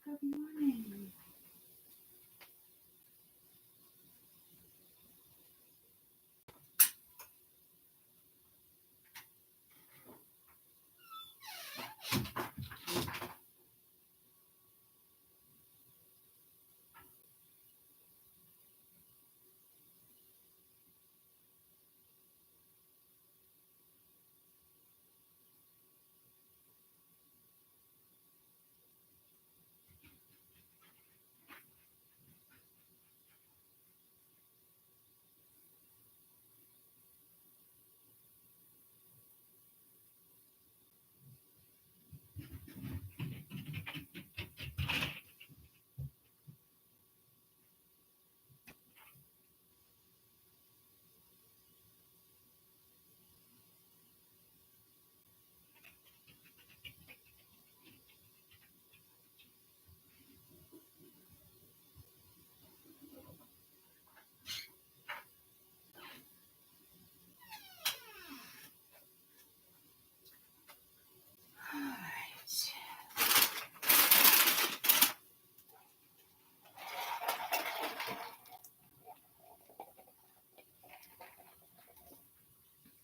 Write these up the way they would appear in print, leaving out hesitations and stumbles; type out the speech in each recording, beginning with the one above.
Good morning.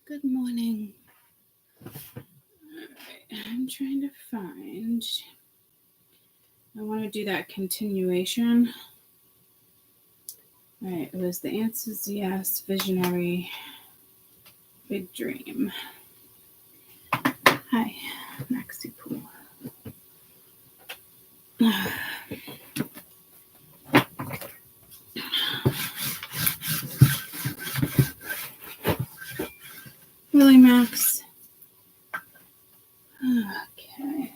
Good morning. I'm trying to find. I want to do that continuation. All right, it was the answers yes, visionary, big dream. Hi, Maxi Pool. Really, Max? Okay.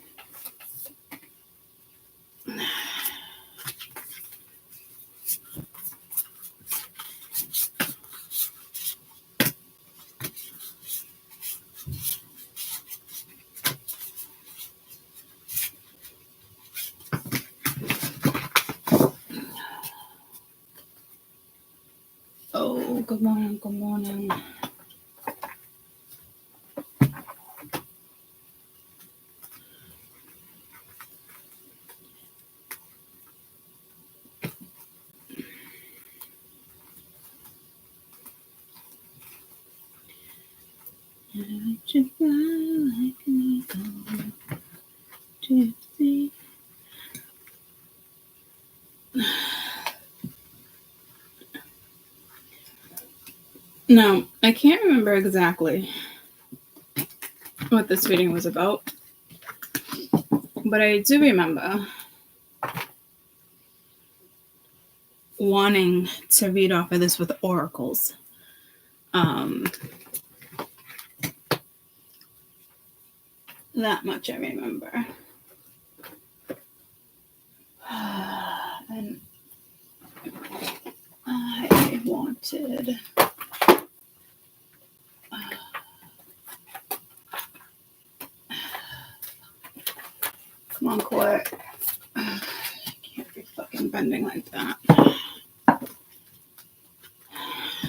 Oh, good morning, good morning. I let you fly like an eagle to see. No, I can't remember exactly what this reading was about, but I do remember wanting to read off of this with oracles. That much I remember. And I wanted come on, Court. I can't be fucking bending like that.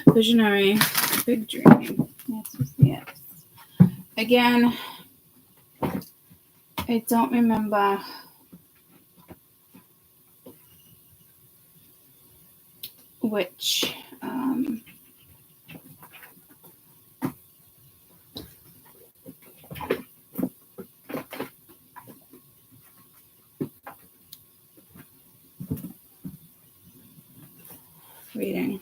Visionary, big dream. Yes. Again, I don't remember which reading.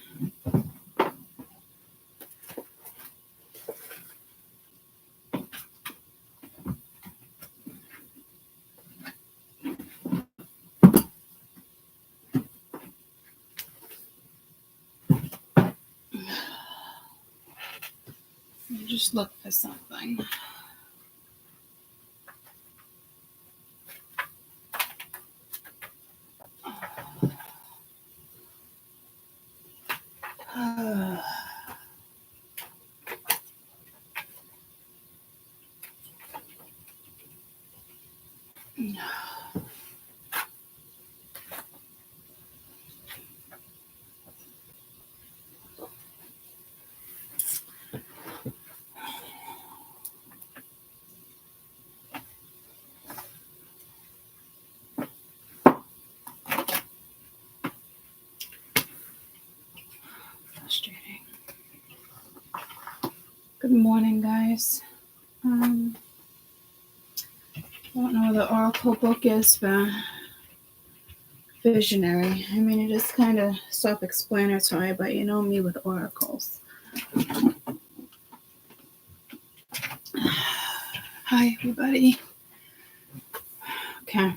Just look for something. morning, guys. I don't know what the Oracle book is, but visionary. I mean, it is kind of self-explanatory, but you know me with oracles. Hi, everybody. Okay.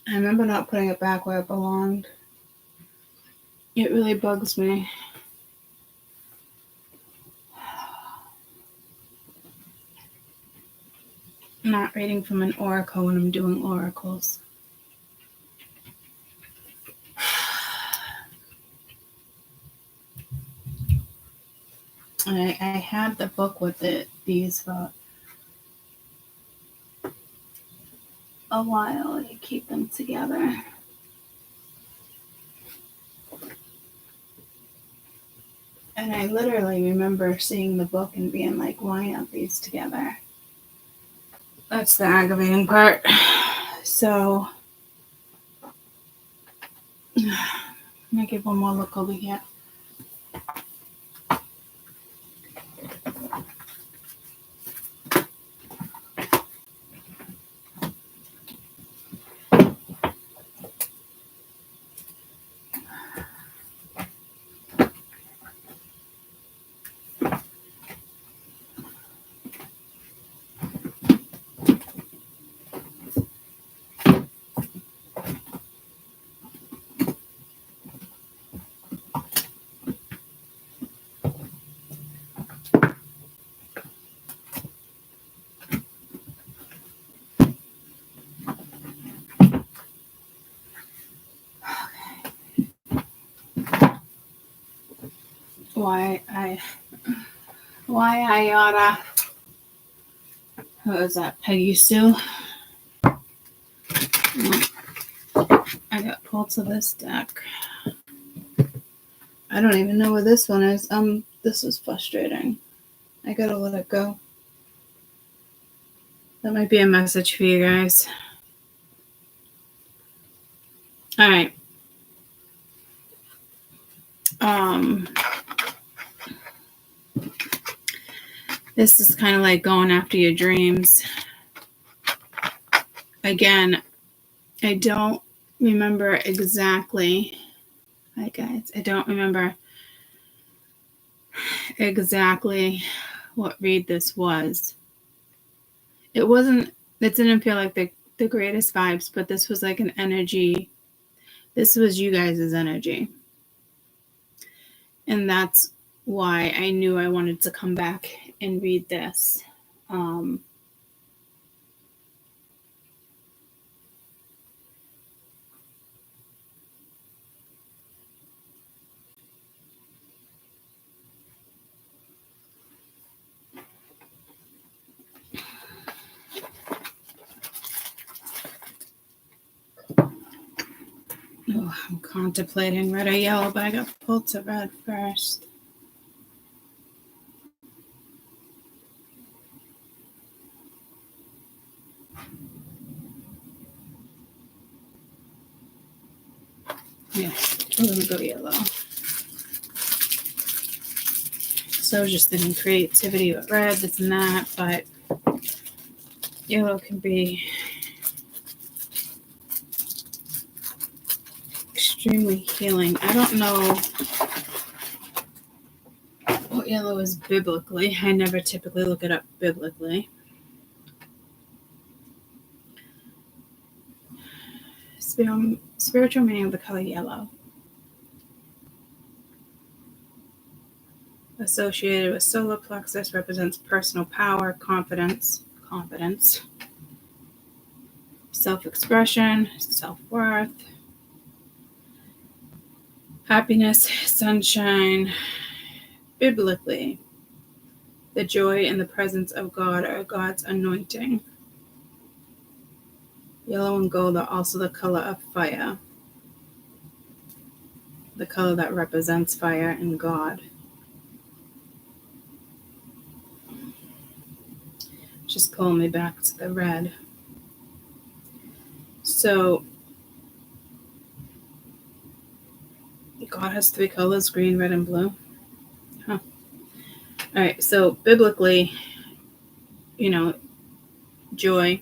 I remember not putting it back where it belonged. It really bugs me. Not reading from an oracle when I'm doing oracles. I had the book with these for a while to keep them together. And I literally remember seeing the book and being like, why aren't these together? That's the aggravating part. So, I'm going to give one more look over here. Why I oughta, what was that, Peggy Sue? I got pulled to this deck. I don't even know where this one is. This is frustrating. I gotta let it go. That might be a message for you guys. All right. This is kind of like going after your dreams. Again, I don't remember exactly. Hi, guys. I don't remember exactly what read this was. It didn't feel like the greatest vibes, but this was like an energy. This was you guys' energy. And that's why I knew I wanted to come back and read this. I'm contemplating red or yellow, but I got pulled to red first. Yeah, we're gonna go yellow. So I was just thinking creativity with red, this and that, but yellow can be extremely healing. I don't know what yellow is biblically. I never typically look it up biblically. Spiritual meaning of the color yellow. Associated with solar plexus, represents personal power, confidence, self-expression, self-worth, happiness, sunshine. Biblically, the joy and the presence of God are God's anointing. Yellow and gold are also the color of fire, the color that represents fire and God. Just pulling me back to the red. So God has 3 colors, green, red, and blue. Huh. All right, so biblically, joy,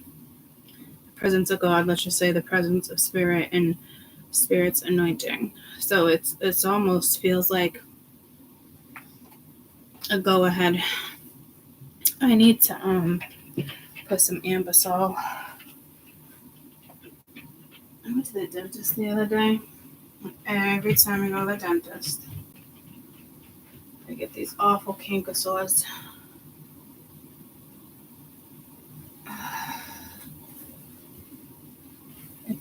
presence of God, let's just say the presence of spirit and spirit's anointing. So it's almost feels like a go ahead. I need to put some ambisol. I went to the dentist the other day. Every time I go to the dentist, I get these awful canker sores. I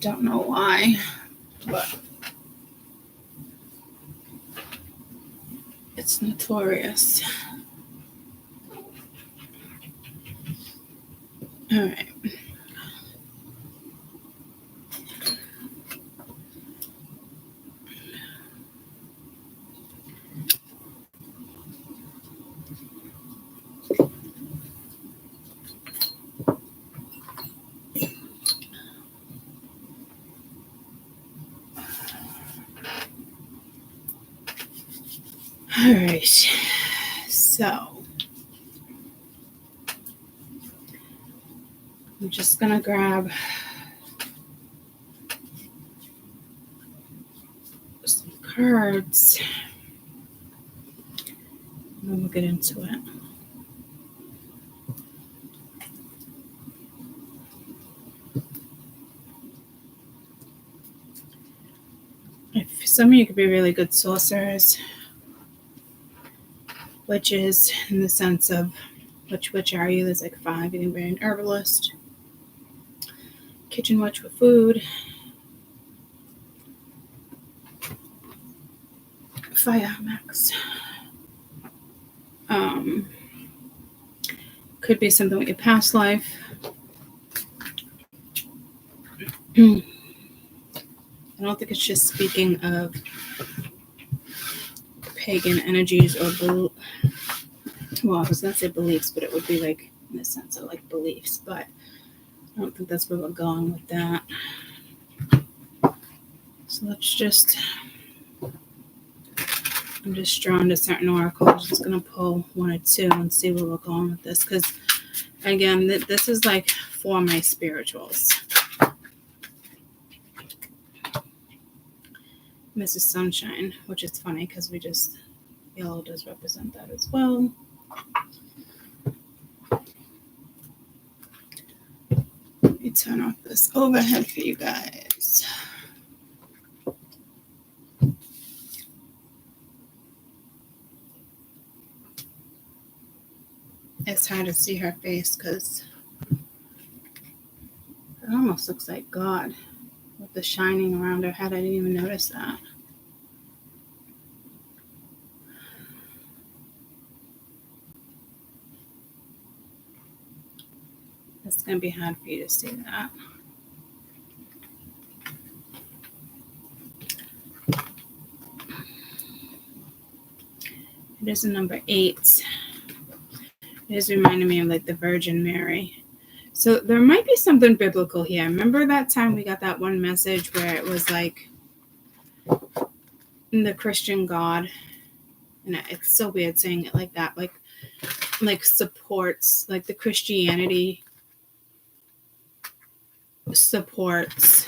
don't know why, but it's notorious. All right. All right, so I'm just gonna grab some cards and then we'll get into it. If some of you could be really good sorcerers, witches, in the sense of which witch are you? There's like 5. You can be an herbalist, kitchen witch with food, fire max. Could be something with your past life. I don't think it's just speaking of pagan energies or well, I was gonna say beliefs, but it would be like in the sense of like beliefs, but I don't think that's where we're going with that. So let's just, I'm just drawn to certain oracles. I'm just gonna pull 1 or 2 and see where we're going with this, because again, this is like for my spirituals. Mrs. Sunshine, which is funny because yellow does represent that as well. Let me turn off this overhead for you guys. It's hard to see her face because it almost looks like God with the shining around her head. I didn't even notice that. It's going to be hard for you to see that. It is a number 8. It is reminding me of like the Virgin Mary. So there might be something biblical here. Remember that time we got that one message where it was like the Christian God, and it's so weird saying it like that, like supports, like the Christianity supports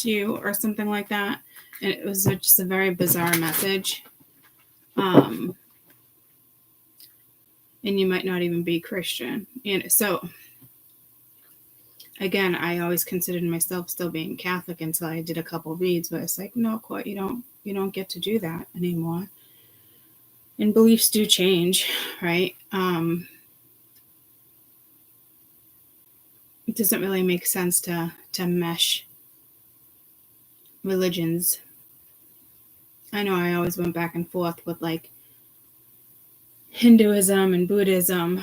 you or something like that. And it was just a very bizarre message. And you might not even be Christian. And so again, I always considered myself still being Catholic until I did a couple of reads, but it's like, no, Court, you don't get to do that anymore. And beliefs do change, right? It doesn't really make sense to mesh religions. I know I always went back and forth with like Hinduism and Buddhism.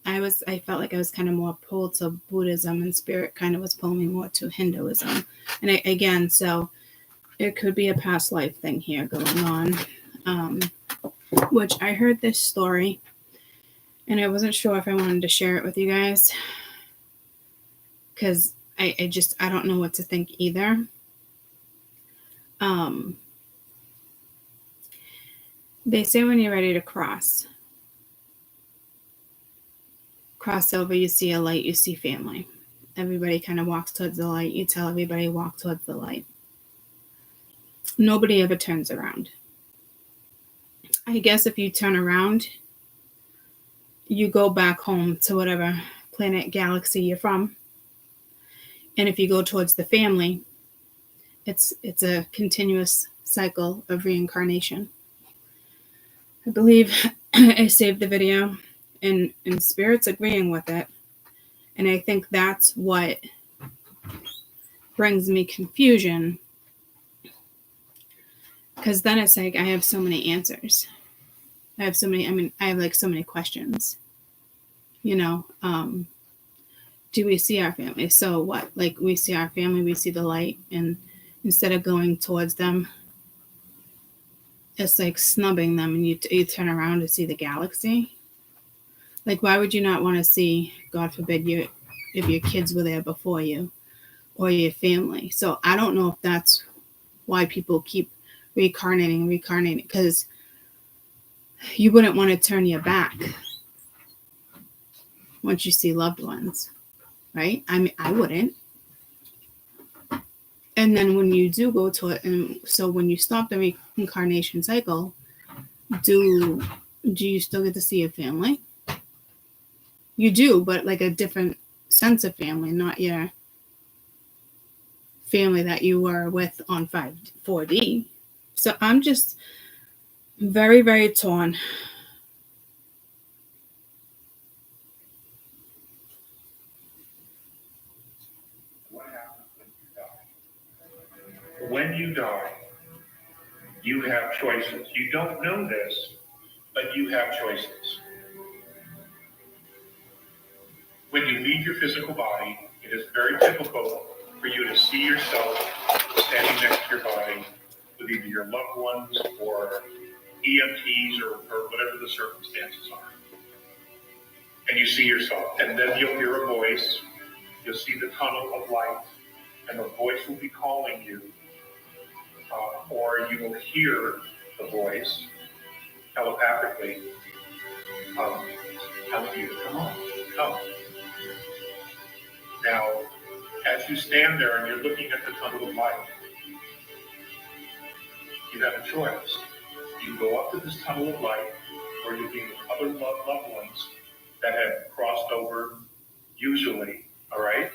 I felt like I was kind of more pulled to Buddhism, and spirit kind of was pulling me more to Hinduism. And so it could be a past life thing here going on. Which I heard this story, And I wasn't sure if I wanted to share it with you guys, because I don't know what to think either. They say when you're ready to cross over, you see a light, you see family. Everybody kind of walks towards the light. You tell everybody walk towards the light. Nobody ever turns around. I guess if you turn around, you go back home to whatever planet, galaxy you're from. And if you go towards the family, it's a continuous cycle of reincarnation. I believe I saved the video, and Spirit's agreeing with it. And I think that's what brings me confusion, because then it's like I have so many answers. I have so many questions. Do we see our family? So what? Like, we see our family, we see the light, and instead of going towards them, it's like snubbing them, and you turn around to see the galaxy. Like, why would you not want to see, God forbid, if your kids were there before you, or your family? So I don't know if that's why people keep reincarnating, because you wouldn't want to turn your back once you see loved ones, right? I mean, I wouldn't. And then when you do go to it, and so when you stop the reincarnation cycle, do you still get to see your family? You do, but like a different sense of family, not your family that you were with on 4D. So I'm just very, very torn. What happens when you die? When you die, you have choices. You don't know this, but you have choices. When you leave your physical body, it is very typical for you to see yourself standing next to your body with either your loved ones or EMTs or whatever the circumstances are. And you see yourself, and then you'll hear a voice, you'll see the tunnel of light, and the voice will be calling you, or you will hear the voice telepathically telling you to come on, come. Now, as you stand there and you're looking at the tunnel of light, you have a choice. You go up to this tunnel of light where you'll be with other loved ones that have crossed over, usually, all right?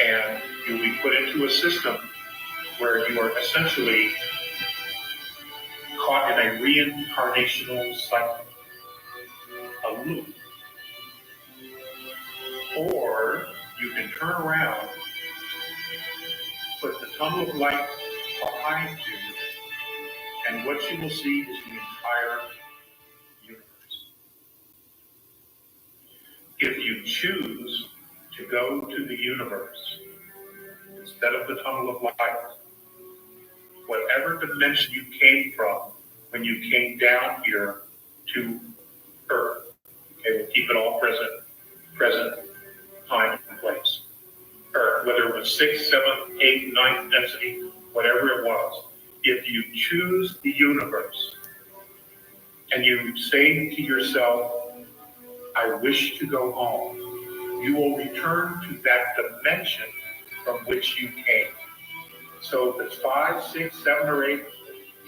And you'll be put into a system where you are essentially caught in a reincarnational cycle, a loop. Or you can turn around, put the tunnel of light behind you, and what you will see is the entire universe. If you choose to go to the universe instead of the tunnel of light, whatever dimension you came from when you came down here to Earth, okay, we'll keep it all present time and place. Earth, whether it was 6th, 7th, 8th, 9th density, whatever it was, if you choose the universe and you say to yourself, I wish to go home, you will return to that dimension from which you came. So if it's 5, 6, 7, or 8,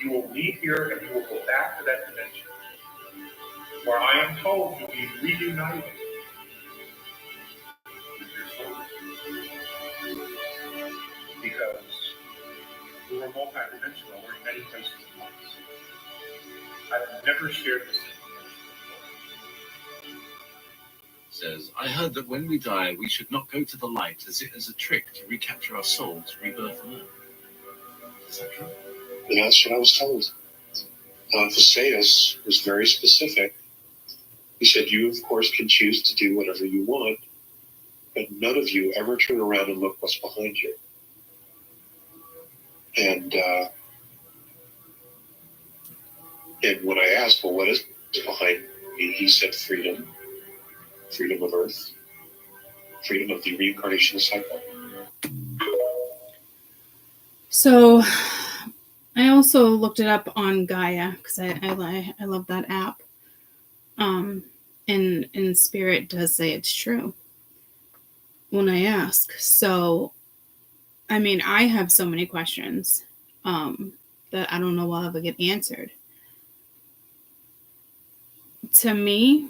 you will leave here and you will go back to that dimension, where I am told you'll be reunited with your soul. Because we're multidimensional, we're in many places at once. I've never shared this information before. Says, I heard that when we die, we should not go to the light as a trick to recapture our soul to rebirth on earth. Is that true? Yeah, that's what I was told. Theseus was very specific. He said, you, of course, can choose to do whatever you want, but none of you ever turn around and look what's behind you. And when I asked, well, what is behind me? He said, freedom. freedom of Earth, freedom of the reincarnation cycle. So I also looked it up on Gaia because I love that app. And Spirit does say it's true when I ask. So, I mean, I have so many questions that I don't know will ever get answered. To me,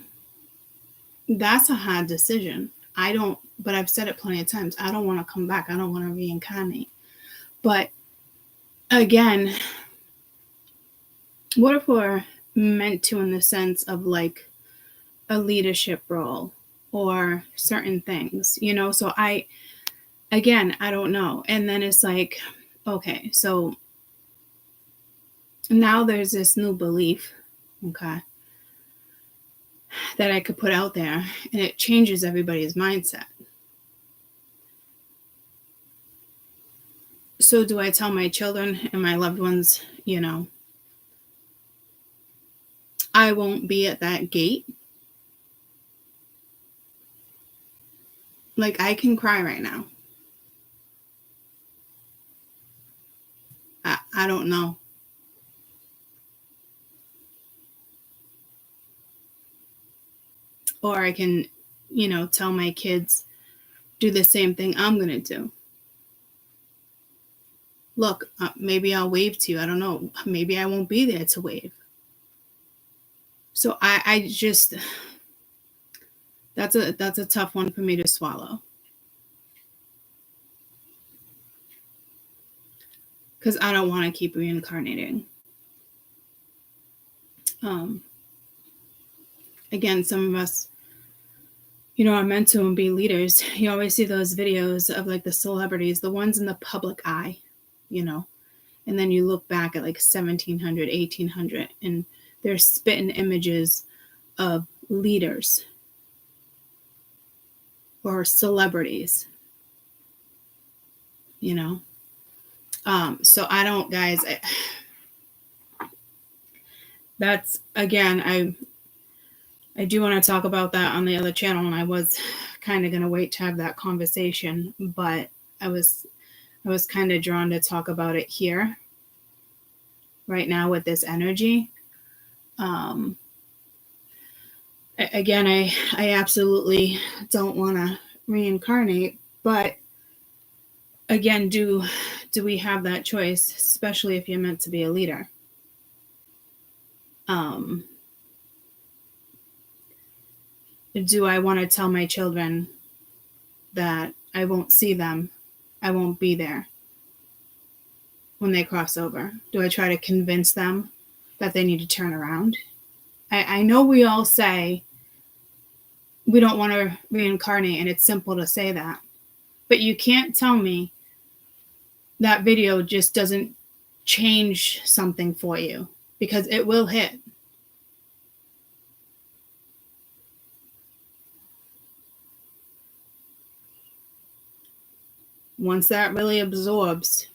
that's a hard decision. But I've said it plenty of times. I don't want to come back. I don't want to reincarnate. But again, what if we're meant to in the sense of like a leadership role or certain things, you know? So I don't know. And then it's like, okay, so now there's this new belief, okay, that I could put out there, and it changes everybody's mindset. So do I tell my children and my loved ones, you know, I won't be at that gate? Like, I can cry right now. I don't know. Or I can, you know, tell my kids, do the same thing I'm going to do. Look, maybe I'll wave to you. I don't know. Maybe I won't be there to wave. So I just, that's a tough one for me to swallow. Because I don't want to keep reincarnating. Again, some of us, you know, are meant to be leaders. You always see those videos of like the celebrities, the ones in the public eye, you know, and then you look back at like 1700, 1800, and they're spitting images of leaders or celebrities, you know. So I don't, guys, that's, again, I do want to talk about that on the other channel, and I was kind of going to wait to have that conversation, but I was kind of drawn to talk about it here right now with this energy. Again, I absolutely don't want to reincarnate, but again, do we have that choice, especially if you're meant to be a leader? Do I want to tell my children that I won't see them, I won't be there when they cross over? Do I try to convince them that they need to turn around? I know we all say we don't want to reincarnate, and it's simple to say that. But you can't tell me that video just doesn't change something for you, because it will hit. Once that really absorbs,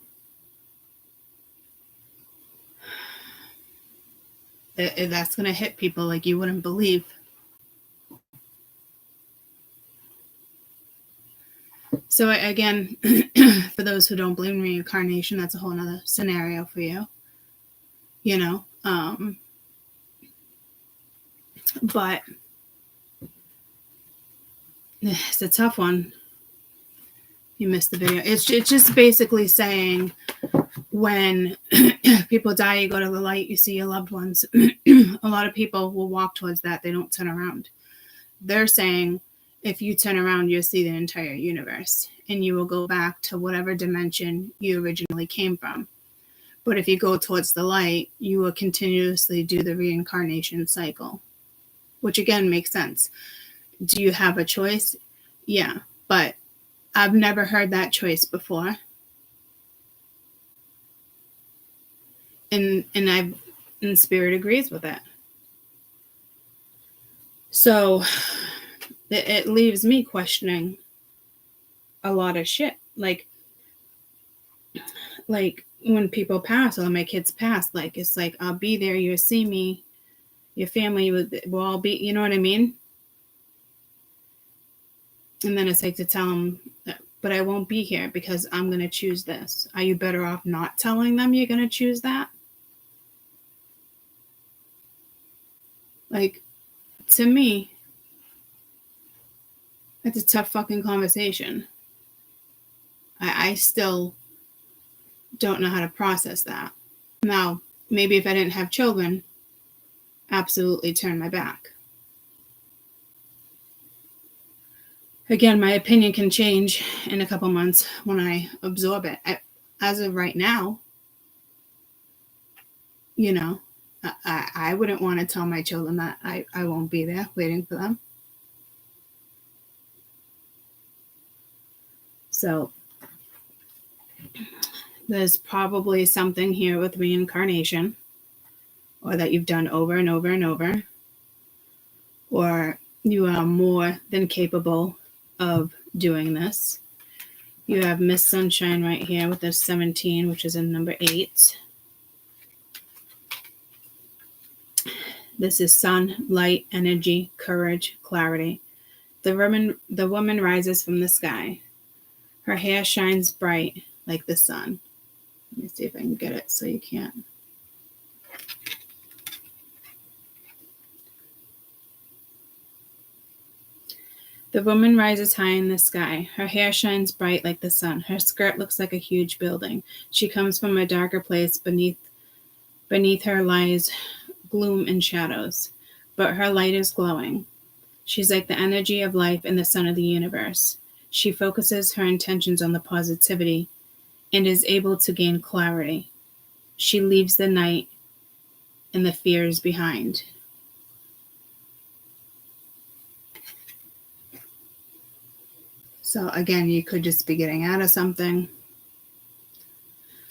that's going to hit people like you wouldn't believe. So again, for those who don't believe in reincarnation, that's a whole nother scenario for you, you know. But it's a tough one. You missed the video. It's just basically saying when people die, you go to the light, you see your loved ones. A lot of people will walk towards that. They don't turn around. They're saying if you turn around, you'll see the entire universe, and you will go back to whatever dimension you originally came from. But if you go towards the light, you will continuously do the reincarnation cycle, which again makes sense. Do you have a choice? Yeah, but I've never heard that choice before. And Spirit agrees with it. So it leaves me questioning a lot of shit. Like when people pass, or my kids pass, like it's like I'll be there, you'll see me, your family will all be, you know what I mean? And then it's like to tell them, but I won't be here because I'm going to choose this. Are you better off not telling them you're going to choose that? Like, to me, it's a tough fucking conversation. I still don't know how to process that. Now, maybe if I didn't have children, absolutely turn my back. Again, my opinion can change in a couple months when I absorb it. As of right now, you know, I wouldn't want to tell my children that I won't be there waiting for them. So there's probably something here with reincarnation, or that you've done over and over and over, or you are more than capable of doing this. You have Miss Sunshine right here with this 17, which is in number 8. This is sun, light, energy, courage, clarity. The woman rises from the sky. Her hair shines bright like the sun. Let me see if I can get it so you can't. The woman rises high in the sky. Her hair shines bright like the sun. Her skirt looks like a huge building. She comes from a darker place. Beneath her lies gloom and shadows, but her light is glowing. She's like the energy of life and the sun of the universe. She focuses her intentions on the positivity and is able to gain clarity. She leaves the night and the fears behind. So again, you could just be getting out of something.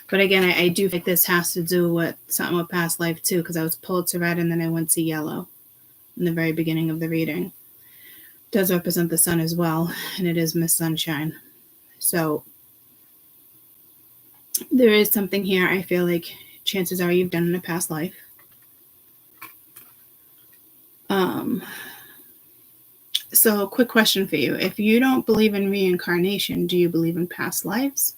But again, I do think this has to do with something with past life too, because I was pulled to red and then I went to yellow in the very beginning of the reading. It does represent the sun as well, and it is Miss Sunshine. So there is something here I feel like chances are you've done in a past life. So quick question for you. If you don't believe in reincarnation, do you believe in past lives?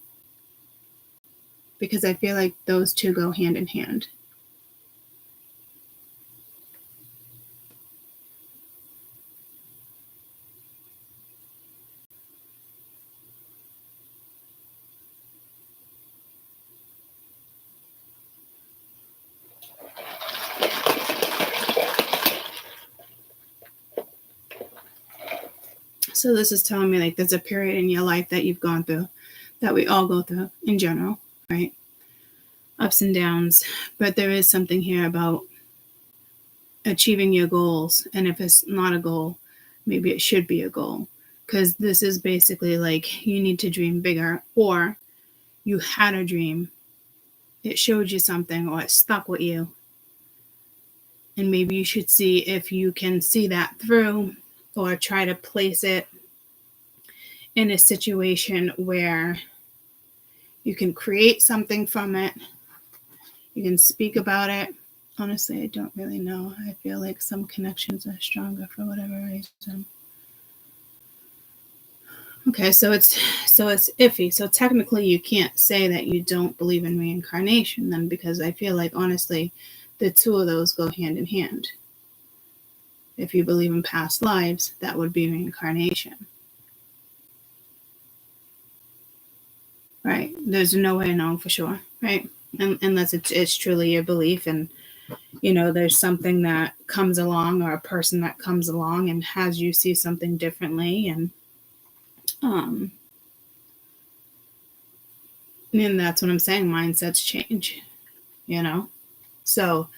Because I feel like those two go hand in hand. So this is telling me like there's a period in your life that you've gone through, that we all go through in general, right? Ups and downs. But there is something here about achieving your goals. And if it's not a goal, maybe it should be a goal. Because this is basically like you need to dream bigger, or you had a dream, it showed you something, or it stuck with you. And maybe you should see if you can see that through, or try to place it in a situation where you can create something from it. You can speak about it. Honestly, I don't really know. I feel like some connections are stronger for whatever reason. Okay, so it's iffy. So technically you can't say that you don't believe in reincarnation then, because I feel like honestly the two of those go hand in hand. If you believe in past lives, that would be reincarnation. Right? There's no way of knowing for sure, right? Unless it's truly your belief, and there's something that comes along, or a person that comes along and has you see something differently, and that's what I'm saying. Mindsets change, So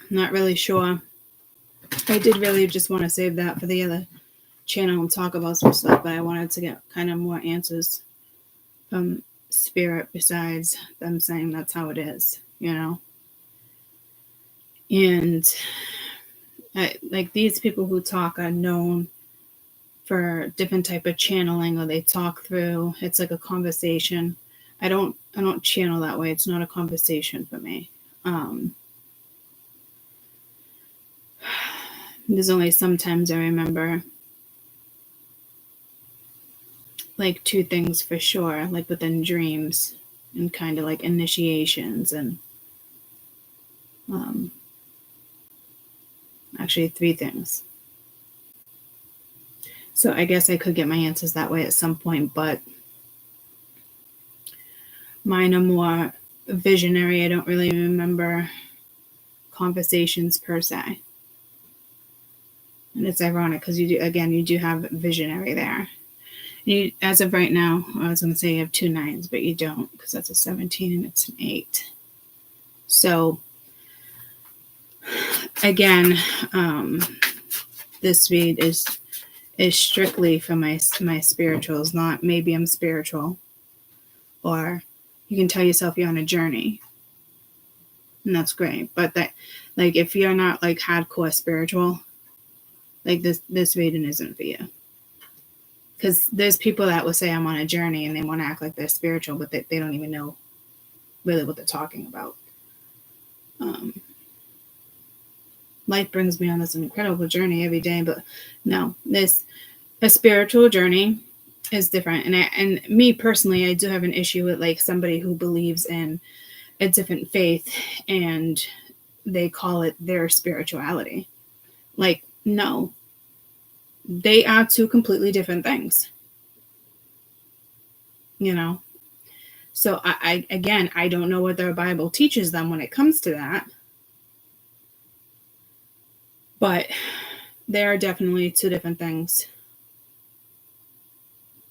not really sure. I did really just want to save that for the other channel and talk about some stuff, but I wanted to get kind of more answers from spirit besides them saying that's how it is, And like these people who talk are known for different type of channeling, or they talk through. It's like a conversation. I don't channel that way. It's not a conversation for me. There's only sometimes I remember like two things for sure, like within dreams and kind of like initiations and actually three things. So I guess I could get my answers that way at some point, but mine are more visionary. I don't really remember conversations per se. And it's ironic because you do have visionary there. You, as of right now, I was going to say you have 2 9s, but you don't because that's a 17 and it's an 8. So again, this read is strictly for my spirituals, not maybe I'm spiritual, or you can tell yourself you're on a journey, and that's great. But that, like, if you're not like hardcore spiritual, like this reading isn't for you. Because there's people that will say I'm on a journey and they want to act like they're spiritual, but they don't even know really what they're talking about. Life brings me on this incredible journey every day, but no, a spiritual journey is different. And me personally, I do have an issue with like somebody who believes in a different faith and they call it their spirituality. Like, no, they are two completely different things, you know? So I don't know what their Bible teaches them when it comes to that, but they are definitely two different things.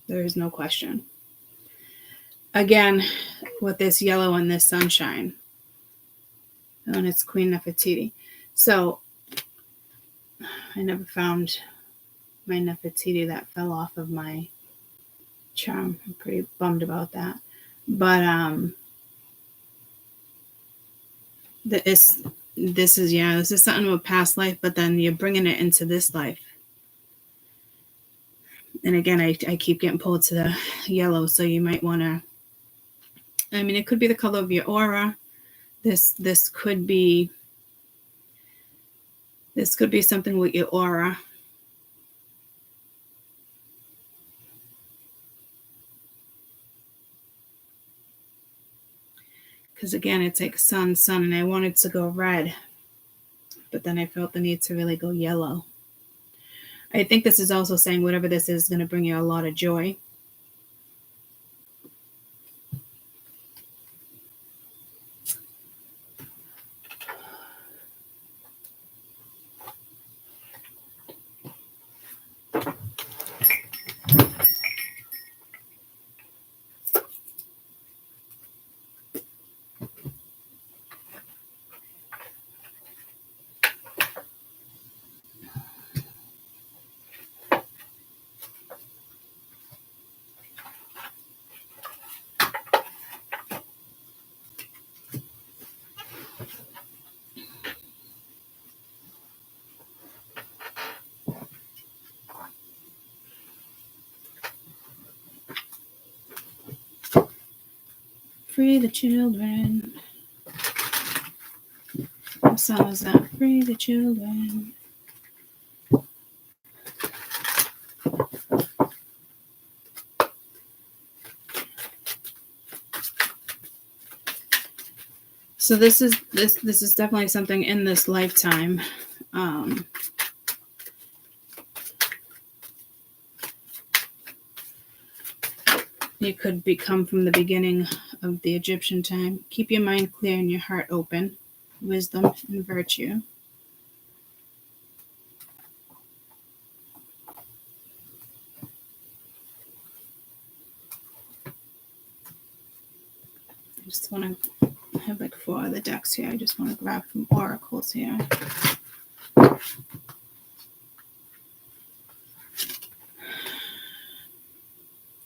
There is no question. Again, with this yellow and this sunshine, and it's Queen Nefertiti. So I never found my Nefertiti that fell off of my charm. I'm pretty bummed about that. But this is something with past life, but then you're bringing it into this life. And again, I keep getting pulled to the yellow, so you might want to, I mean, it could be the color of your aura. This could be something with your aura. Because again, it's like sun, and I wanted to go red, but then I felt the need to really go yellow. I think this is also saying whatever this is going to bring you a lot of joy. Free the children. What song is that? Free the children. So this is definitely something in this lifetime. You could become from the beginning of the Egyptian time. Keep your mind clear and your heart open. Wisdom and virtue. I just want to have like 4 of the decks here. I just want to grab some oracles here.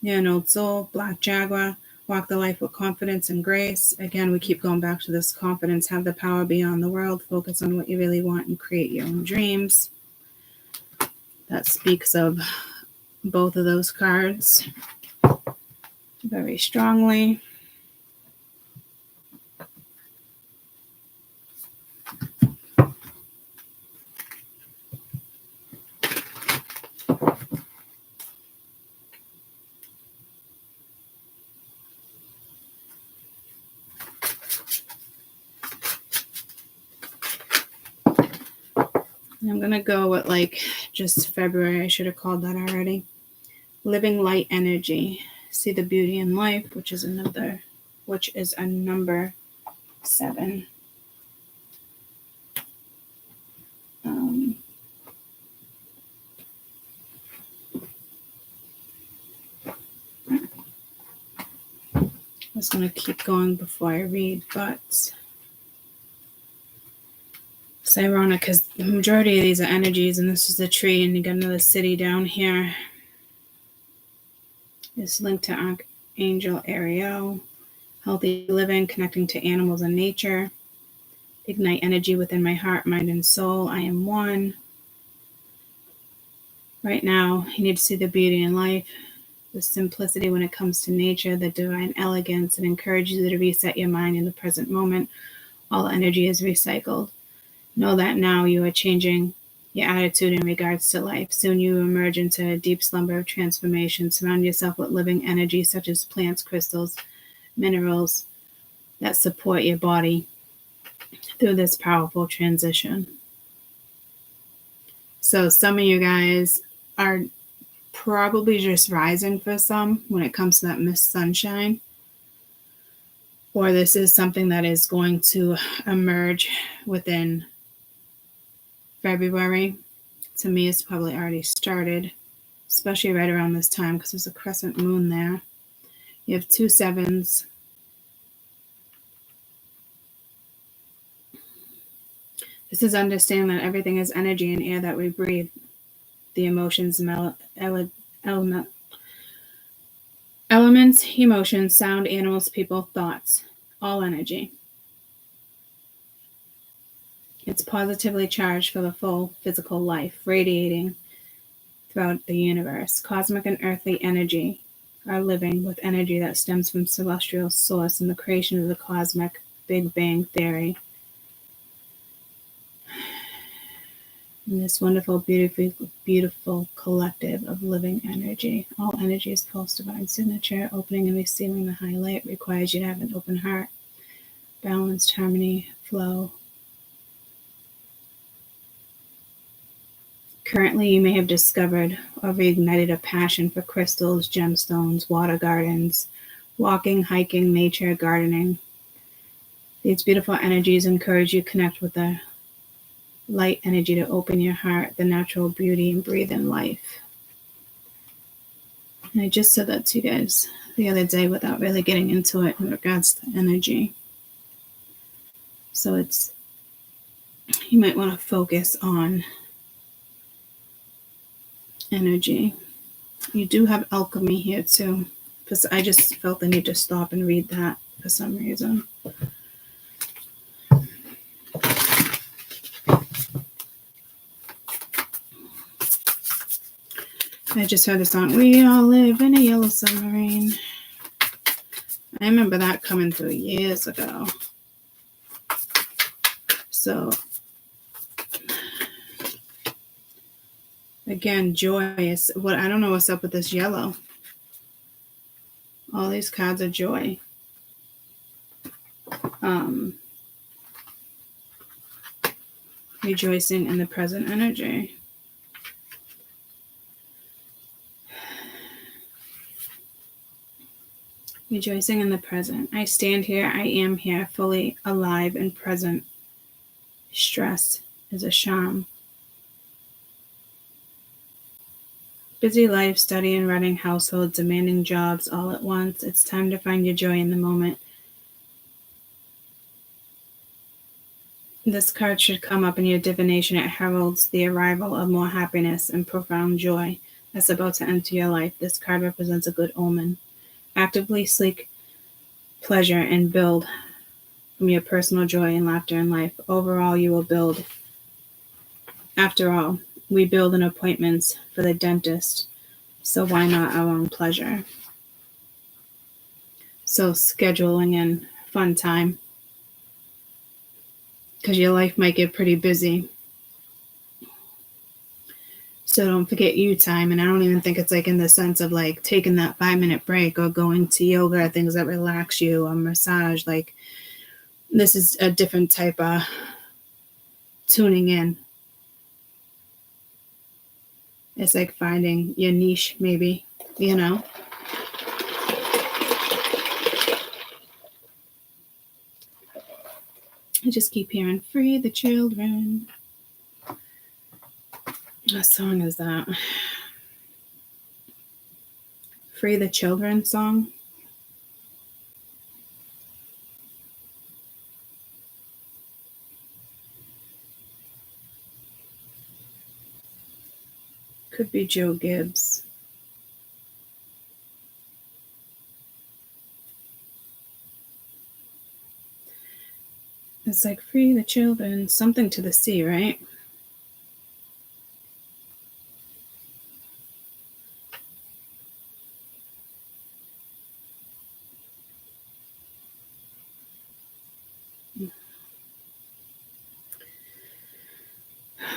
Yeah, an old soul, black jaguar, walk the life with confidence and grace. Again, we keep going back to this confidence, have the power beyond the world, focus on what you really want and create your own dreams. That speaks of both of those cards very strongly. I'm going to go with like just February. I should have called that already. Living light energy. See the beauty in life, which is a number 7. I was going to keep going before I read, but it's ironic because the majority of these are energies, and this is the tree, and you got another city down here. It's linked to Archangel Ariel. Healthy living, connecting to animals and nature. Ignite energy within my heart, mind, and soul. I am one. Right now, you need to see the beauty in life, the simplicity when it comes to nature, the divine elegance. It encourages you to reset your mind in the present moment. All energy is recycled. Know that now you are changing your attitude in regards to life. Soon you emerge into a deep slumber of transformation. Surround yourself with living energy such as plants, crystals, minerals that support your body through this powerful transition. So some of you guys are probably just rising for some when it comes to that mist sunshine, or this is something that is going to emerge within February. To me, it's probably already started, especially right around this time because there's a crescent moon there. You have 2 7s. This is understanding that everything is energy and air that we breathe. The emotions, elements, emotions, sound, animals, people, thoughts, all energy. It's positively charged for the full physical life, radiating throughout the universe. Cosmic and earthly energy are living with energy that stems from celestial source and the creation of the cosmic Big Bang theory. And this wonderful, beautiful collective of living energy. All energy is pulse divine signature. Opening and receiving the highlight requires you to have an open heart, balanced harmony, flow. Currently, you may have discovered or reignited a passion for crystals, gemstones, water gardens, walking, hiking, nature, gardening. These beautiful energies encourage you to connect with the light energy to open your heart, the natural beauty, and breathe in life. And I just said that to you guys the other day without really getting into it in regards to energy. So you might want to focus on energy. You do have alchemy here too, because I just felt the need to stop and read that for some reason. I just heard the song, "We All Live in a Yellow Submarine." I remember that coming through years ago. So, again, joy is what I don't know what's up with this yellow. All these cards are joy. Rejoicing in the present energy. Rejoicing in the present. I stand here, I am here, fully alive and present. Stress is a sham. Busy life, studying, running household, demanding jobs all at once. It's time to find your joy in the moment. This card should come up in your divination. It heralds the arrival of more happiness and profound joy that's about to enter your life. This card represents a good omen. Actively seek pleasure and build from your personal joy and laughter in life. Overall, you will build. After all, we build in appointments for the dentist, so why not our own pleasure? So scheduling in fun time, because your life might get pretty busy. So don't forget you time. And I don't even think it's like in the sense of like taking that 5-minute break or going to yoga or things that relax you or massage. Like this is a different type of tuning in It's like finding your niche, maybe, you know. I just keep hearing "Free the Children." What song is that? "Free the Children" song. Could be Joe Gibbs. It's like "Free the Children," something to the sea, right?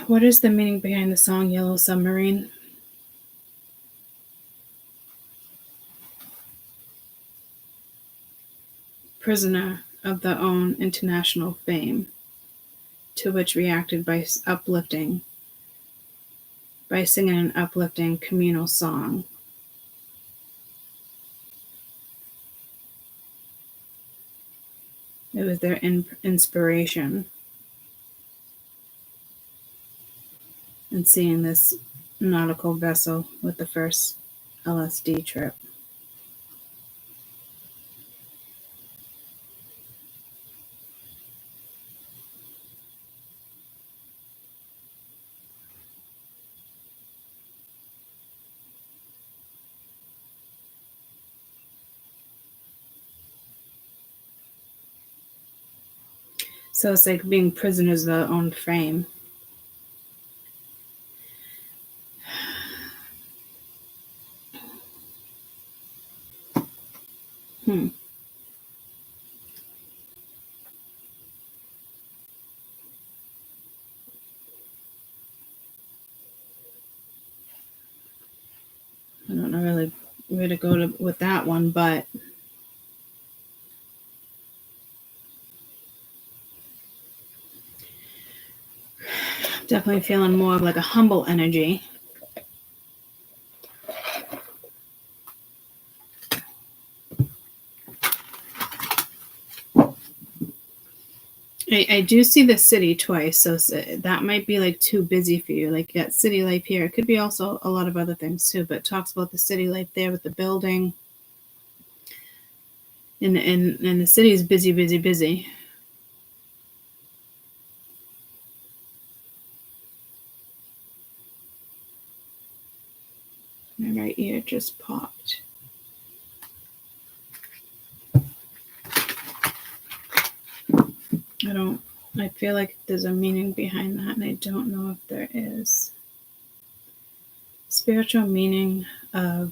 What is the meaning behind the song "Yellow Submarine"? Prisoner of their own international fame, to which reacted by singing an uplifting communal song. It was their inspiration. And seeing this nautical vessel with the first LSD trip. So it's like being prisoners of their own fame. I don't know really where to go with that one, but definitely feeling more of like a humble energy. I do see the city twice, so that might be like too busy for you. Like that city life here. It could be also a lot of other things too, but it talks about the city life there with the building. And the city is busy, busy, busy. My right ear just popped. I feel like there's a meaning behind that, and I don't know if there is. Spiritual meaning of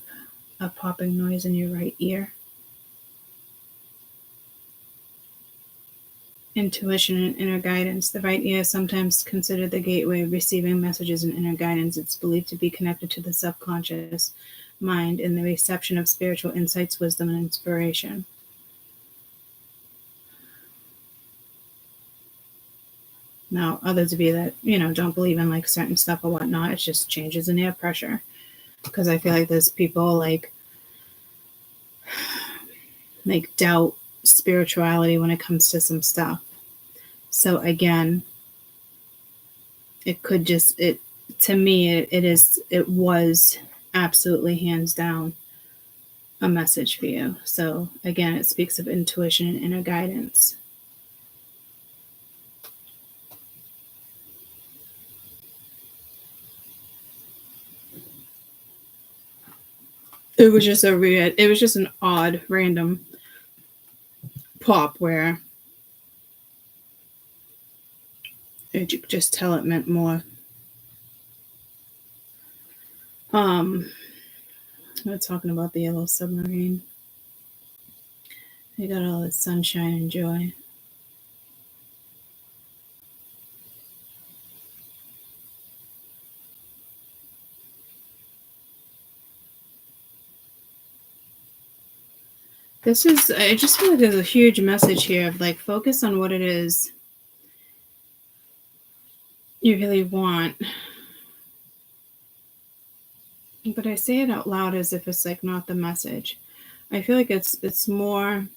a popping noise in your right ear. Intuition and inner guidance. The right ear is sometimes considered the gateway of receiving messages and inner guidance. It's believed to be connected to the subconscious mind in the reception of spiritual insights, wisdom, and inspiration. Now, others of you that, don't believe in like certain stuff or whatnot, it's just changes in air pressure. Because I feel like there's people like doubt spirituality when it comes to some stuff. So again, it could just, to me, it was absolutely hands down a message for you. So again, it speaks of intuition and inner guidance. It was just an odd, random pop where you could just tell it meant more. We're talking about the Yellow Submarine. You got all this sunshine and joy. I just feel like there's a huge message here of like focus on what it is you really want. But I say it out loud as if it's like not the message. I feel like it's more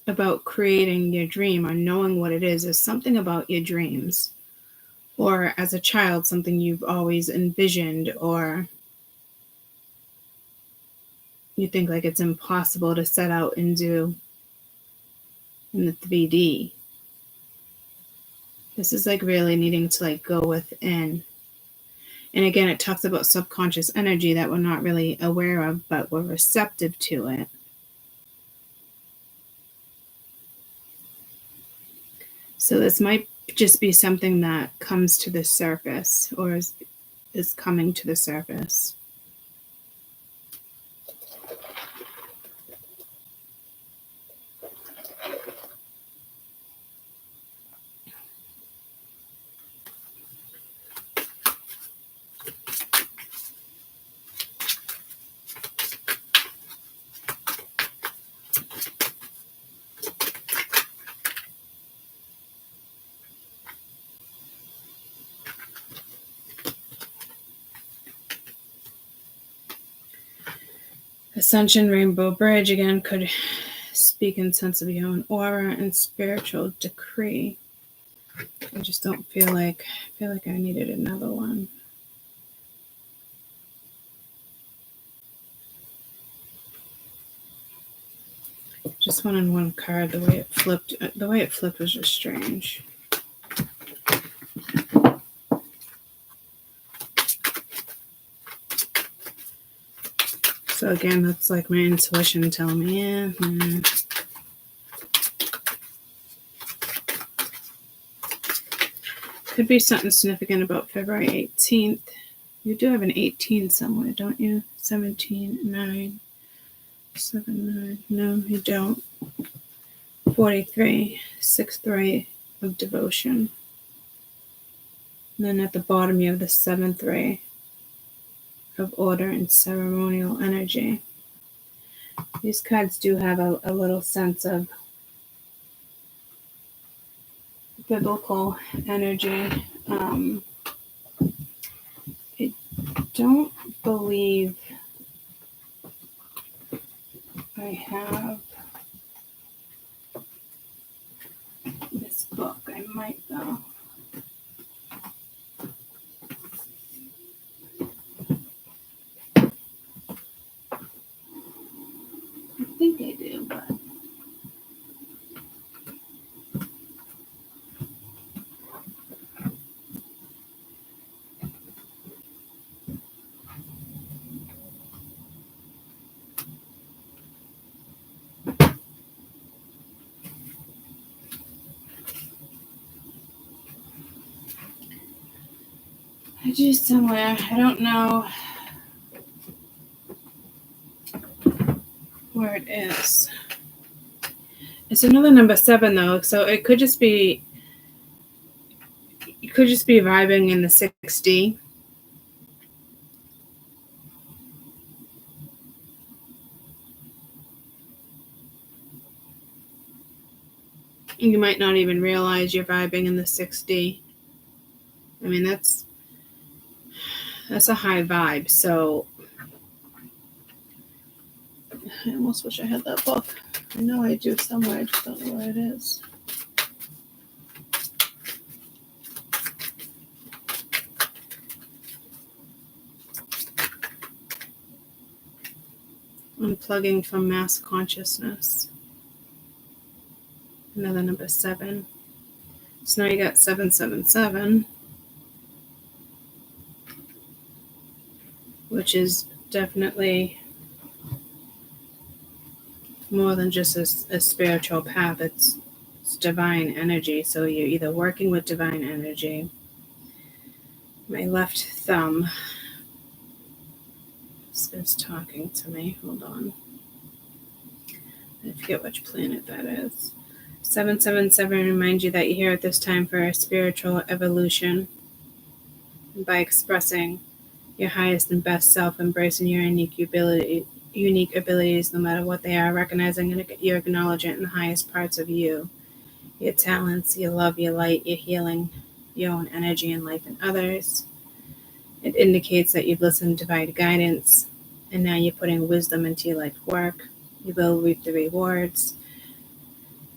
about creating your dream or knowing what it is. There's something about your dreams, or as a child, something you've always envisioned, or you think like it's impossible to set out and do in the 3D. This is like really needing to like go within. And again, it talks about subconscious energy that we're not really aware of, but we're receptive to it. So this might just be something that comes to the surface, or is coming to the surface. Ascension Rainbow Bridge again could speak in sense of your own aura and spiritual decree. I just don't feel like I needed another one. Just wanted one card. The way it flipped was just strange. So again, that's like my intuition telling me, Could be something significant about February 18th. You do have an 18 somewhere, don't you? 17, 9, 7, 9. No, you don't. 43, 6th ray of devotion. And then at the bottom, you have the 7th ray of order and ceremonial energy. These cards do have a little sense of biblical energy. I don't believe I have this book. I might though. I think I do, but I do somewhere. I don't know where it is. It's another number 7 though, so it could just be. You could just be vibing in the 6D. You might not even realize you're vibing in the 6D. I mean, that's a high vibe. So I almost wish I had that book. I know I do somewhere. I just don't know where it is. Unplugging from mass consciousness. Another number 7. So now you got 777, which is definitely more than just a spiritual path. It's divine energy. So you're either working with divine energy. My left thumb is talking to me. Hold on. I forget which planet that is. 777 reminds you that you're here at this time for a spiritual evolution. And by expressing your highest and best self, embracing your unique abilities, no matter what they are, recognizing and you acknowledge it in the highest parts of you. Your talents, your love, your light, your healing, your own energy and life and others. It indicates that you've listened to divine guidance, and now you're putting wisdom into your life work. You will reap the rewards.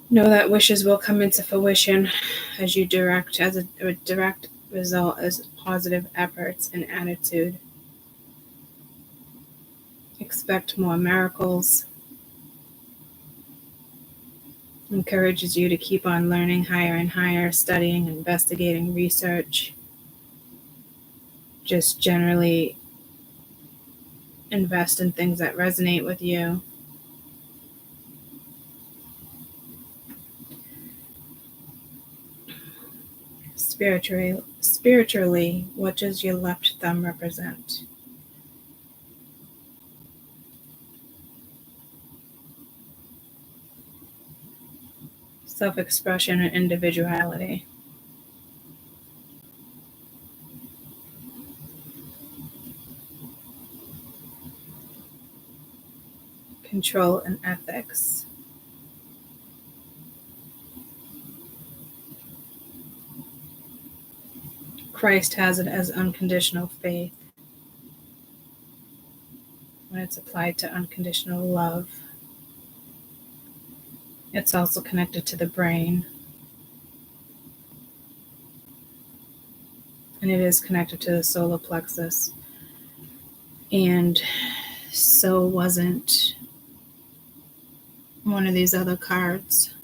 Know that wishes will come into fruition as a direct result as positive efforts and attitude. Expect more miracles. Encourages you to keep on learning higher and higher, studying, investigating, research. Just generally invest in things that resonate with you. Spiritually, what does your left thumb represent? Self-expression and individuality. Control and ethics. Christ has it as unconditional faith when it's applied to unconditional love. It's also connected to the brain, and it is connected to the solar plexus. And so wasn't one of these other cards.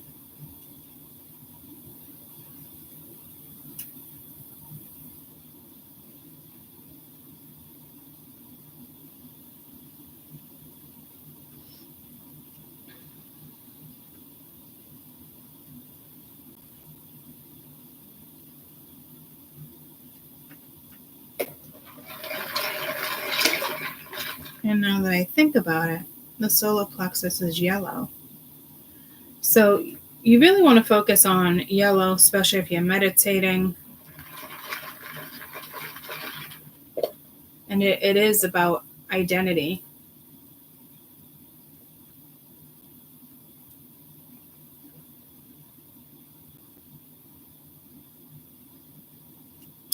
And now that I think about it, the solar plexus is yellow. So you really want to focus on yellow, especially if you're meditating. And it is about identity.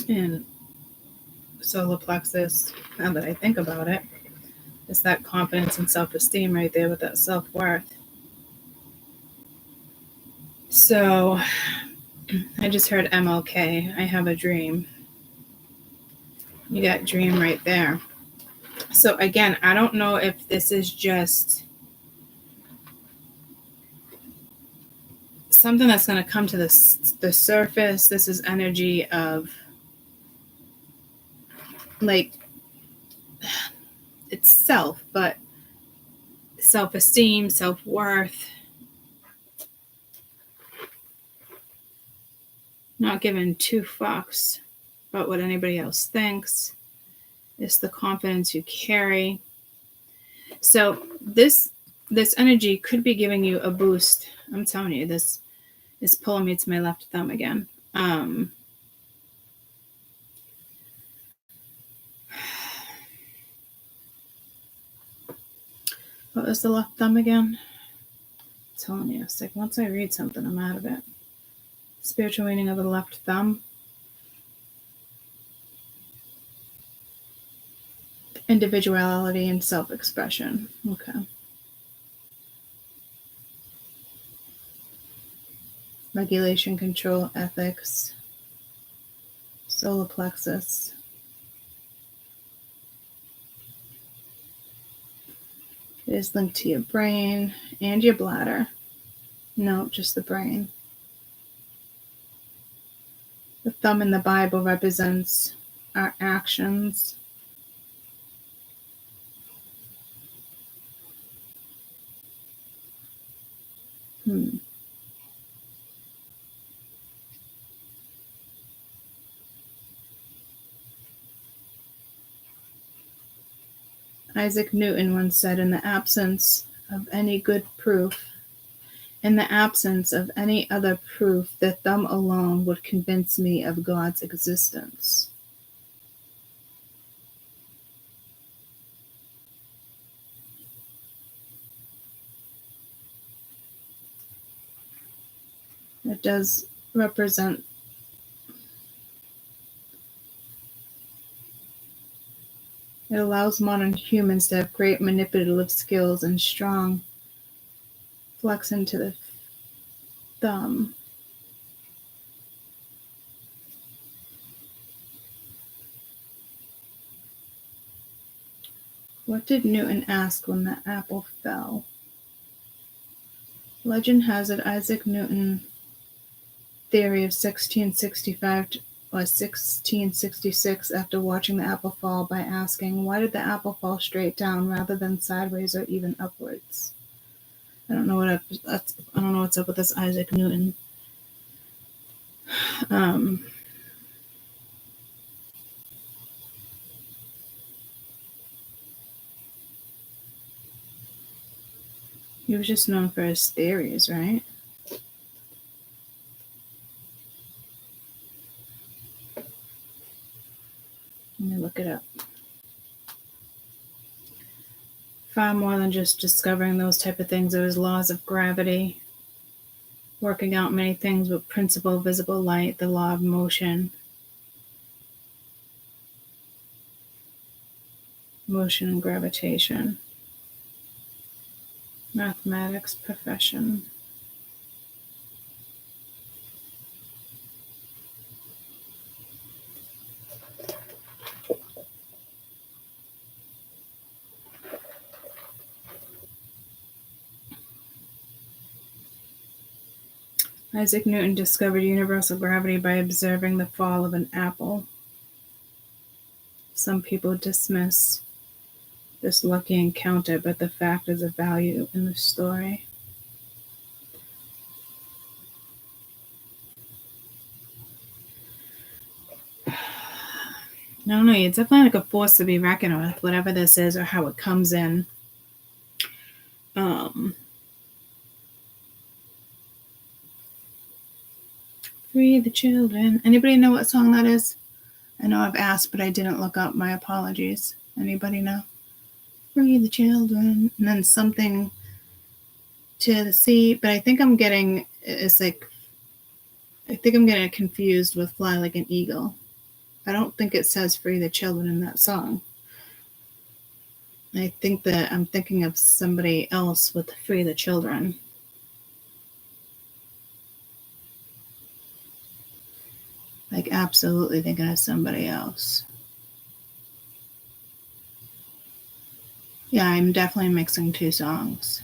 And solar plexus, now that I think about it, is that confidence and self-esteem right there with that self-worth. So I just heard MLK, I have a dream. You got dream right there. So again, I don't know if this is just something that's going to come to the surface. This is energy of like it's self, but self-esteem, self-worth, not giving two fucks about what anybody else thinks. It's the confidence you carry. So this energy could be giving you a boost. I'm telling you, this is pulling me to my left thumb again. What was the left thumb again? I'm telling you, it's like once I read something, I'm out of it. Spiritual meaning of the left thumb. Individuality and self-expression. Okay. Regulation, control, ethics. Solar plexus. It is linked to your brain and your bladder. No, just the brain. The thumb in the Bible represents our actions. Isaac Newton once said, in the absence of any good proof, in the absence of any other proof, the thumb alone would convince me of God's existence. It does represent It allows modern humans to have great manipulative skills and strong flex into the thumb. What did Newton ask when the apple fell? Legend has it Isaac Newton theory of 1665 or 1666 after watching the apple fall by asking, why did the apple fall straight down rather than sideways or even upwards? I don't know what's up with this Isaac Newton. He was just known for his theories, right? Let me look it up. Far more than just discovering those type of things. There was laws of gravity, working out many things with principle, visible light, the law of motion. Motion and gravitation. Mathematics profession. Isaac Newton discovered universal gravity by observing the fall of an apple. Some people dismiss this lucky encounter, but the fact is of value in the story. I don't know, it's definitely like a force to be reckoned with, whatever this is or how it comes in. Free the children. Anybody know what song that is? I know I've asked, but I didn't look up. My apologies. Anybody know? Free the children. And then something to the sea. But I think I'm getting it confused with Fly Like an Eagle. I don't think it says free the children in that song. I think that I'm thinking of somebody else with free the children. Like absolutely thinking of somebody else. Yeah, I'm definitely mixing two songs.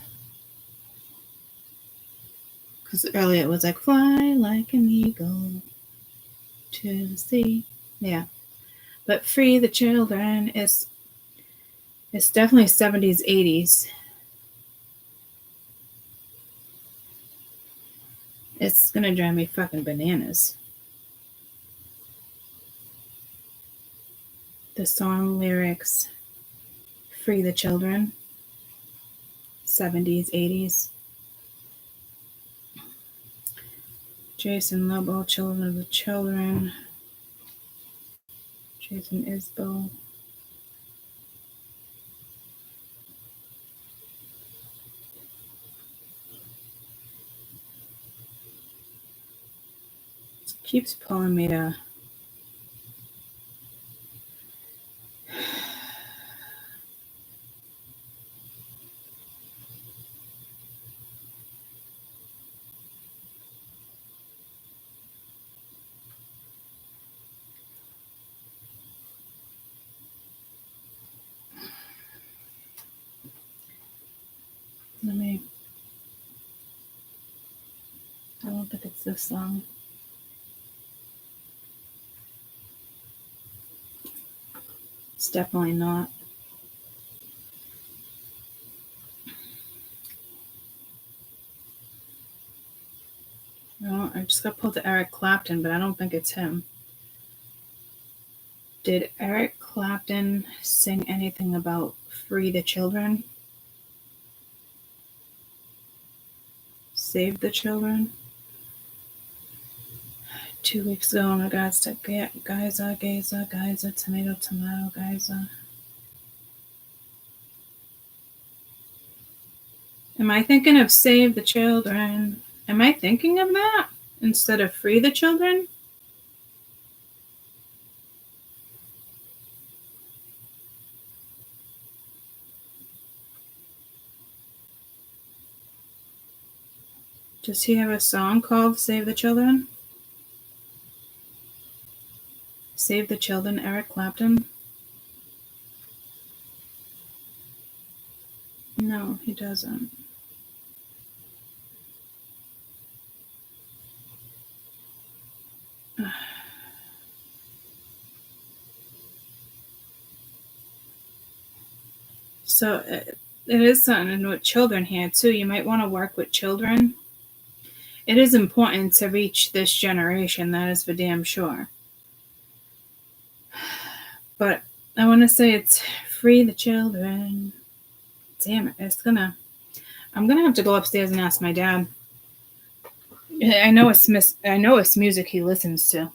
Because earlier it was like, fly like an eagle to the sea. Yeah. But free the children is definitely 70s, 80s. It's going to drive me fucking bananas. The song lyrics, free the children, 70s, 80s. Jason Lobo, Children of the Children. Jason Isbell. It keeps pulling me to I don't think it's this song. It's definitely not. No, I just got pulled to Eric Clapton, but I don't think it's him. Did Eric Clapton sing anything about free the children? Save the children? 2 weeks ago, and I got stuck. Geyser, tomato, geyser. Am I thinking of save the children? Am I thinking of that instead of free the children? Does he have a song called Save the Children? Save the Children, Eric Clapton? No, he doesn't. So it is something with children here too. You might want to work with children. It is important to reach this generation, that is for damn sure. But I want to say it's free the children. Damn it, I'm gonna have to go upstairs and ask my dad. I know it's music he listens to.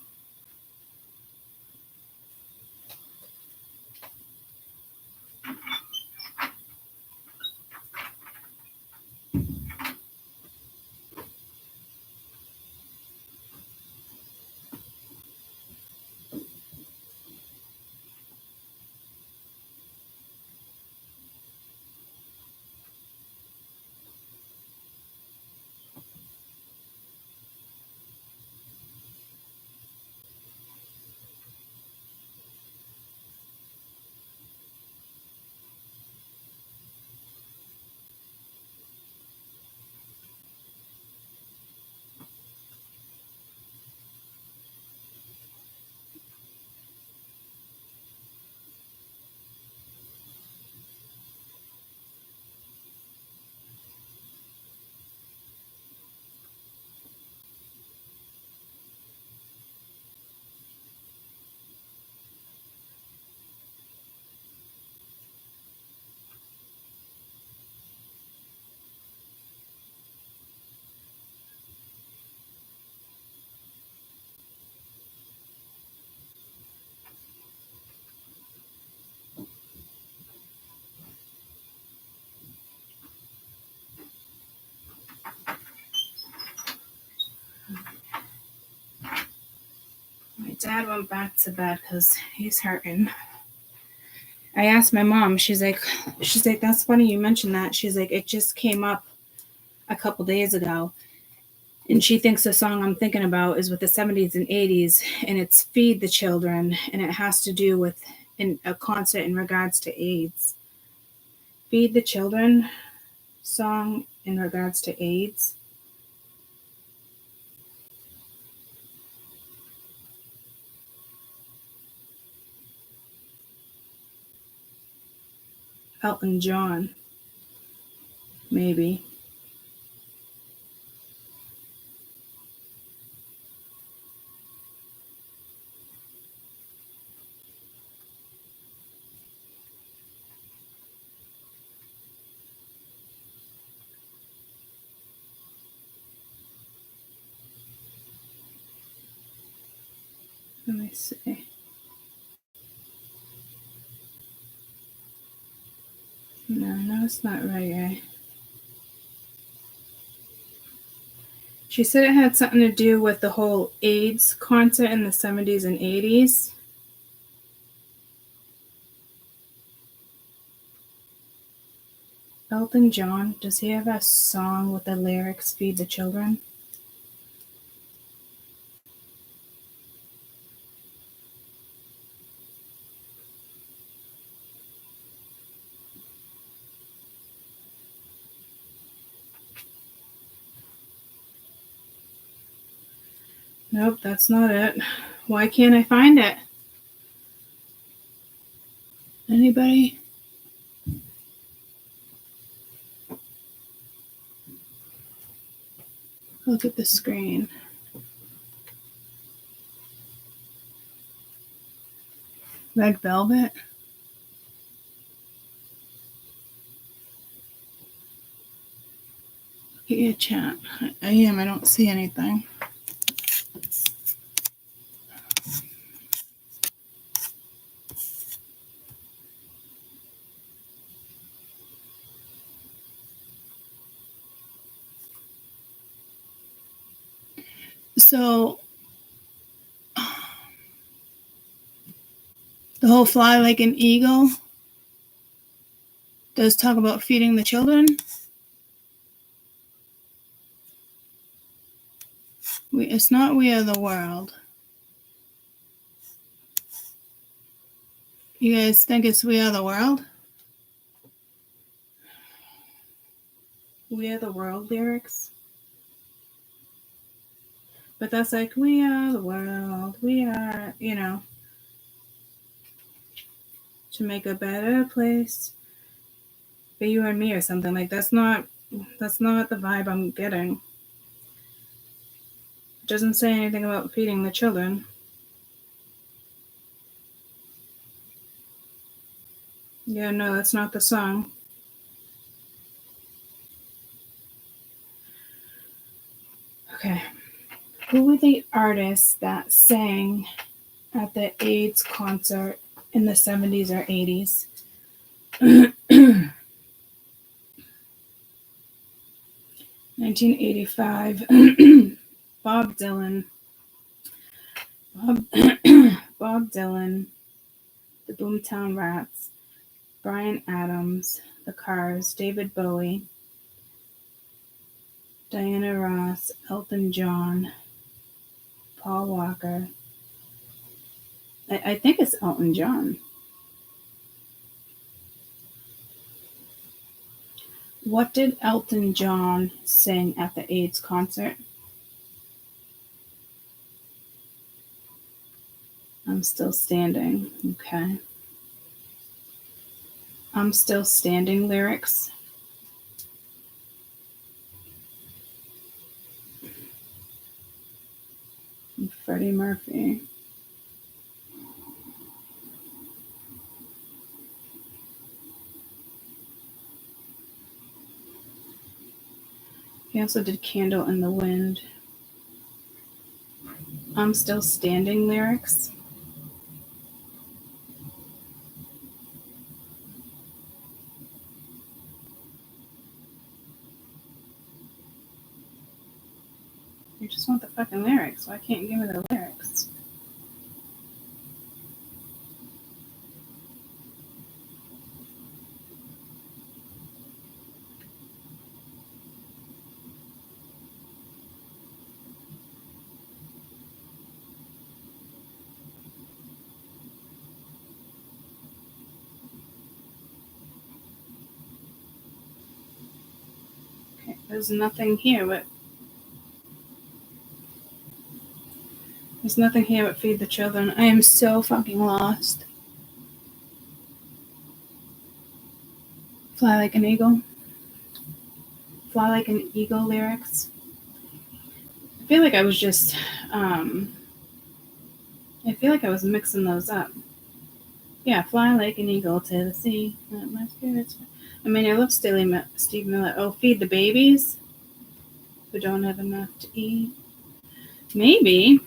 My dad went back to bed because he's hurting. I asked my mom, she's like, that's funny you mentioned that. She's like, it just came up a couple days ago. And she thinks the song I'm thinking about is with the 70s and 80s, and it's Feed the Children, and it has to do with a concert in regards to AIDS. Feed the Children song in regards to AIDS. Elton John, maybe. Let me see. No, it's not reggae. She said it had something to do with the whole AIDS concert in the 70s and 80s. Elton John, does he have a song with the lyrics Feed the Children? Nope, that's not it. Why can't I find it? Anybody? Look at the screen. Red Velvet? Look at your chat. I don't see anything. So the whole Fly Like an Eagle does talk about feeding the children. It's not We Are the World. You guys think it's We Are the World? We Are the World lyrics? But that's like, we are the world. We are, to make a better place for you and me or something. Like, that's not the vibe I'm getting. It doesn't say anything about feeding the children. Yeah, no, that's not the song. Okay. Who were the artists that sang at the AIDS concert in the 70s or 80s? 1985. Bob Dylan. Bob Dylan. The Boomtown Rats. Bryan Adams. The Cars. David Bowie. Diana Ross. Elton John. Paul Walker. I think it's Elton John. What did Elton John sing at the AIDS concert? I'm Still Standing. Okay. I'm Still Standing lyrics. And Freddie Murphy. He also did Candle in the Wind. I'm Still Standing lyrics. You just want the fucking lyrics. Why can't you give me the lyrics? Okay, there's nothing here but Feed the Children. I am so fucking lost. Fly Like an Eagle. Fly Like an Eagle lyrics. I feel like I was just, I feel like I was mixing those up. Yeah, Fly Like an Eagle to the sea. My spirits. I mean, I love Steve Miller. Oh, Feed the Babies who don't have enough to eat. Maybe.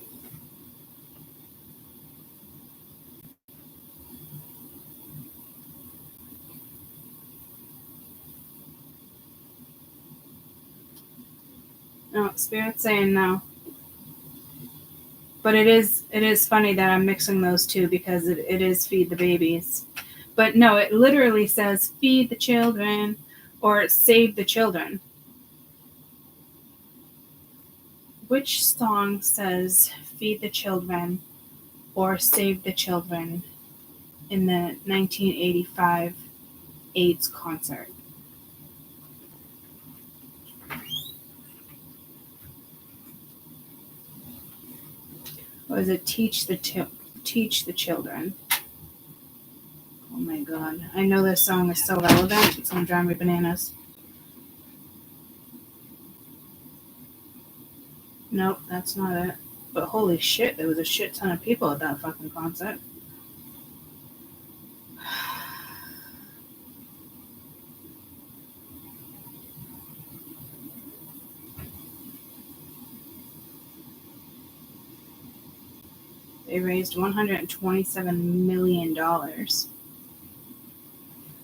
No, Spirit's saying no. But it is funny that I'm mixing those two because it is Feed the Babies. But no, it literally says Feed the Children or Save the Children. Which song says Feed the Children or Save the Children in the 1985 AIDS concert? Or is it Teach the Children? Oh my god. I know this song is so relevant. It's going to drive me bananas. Nope, that's not it. But holy shit, there was a shit ton of people at that fucking concert. They raised $127 million.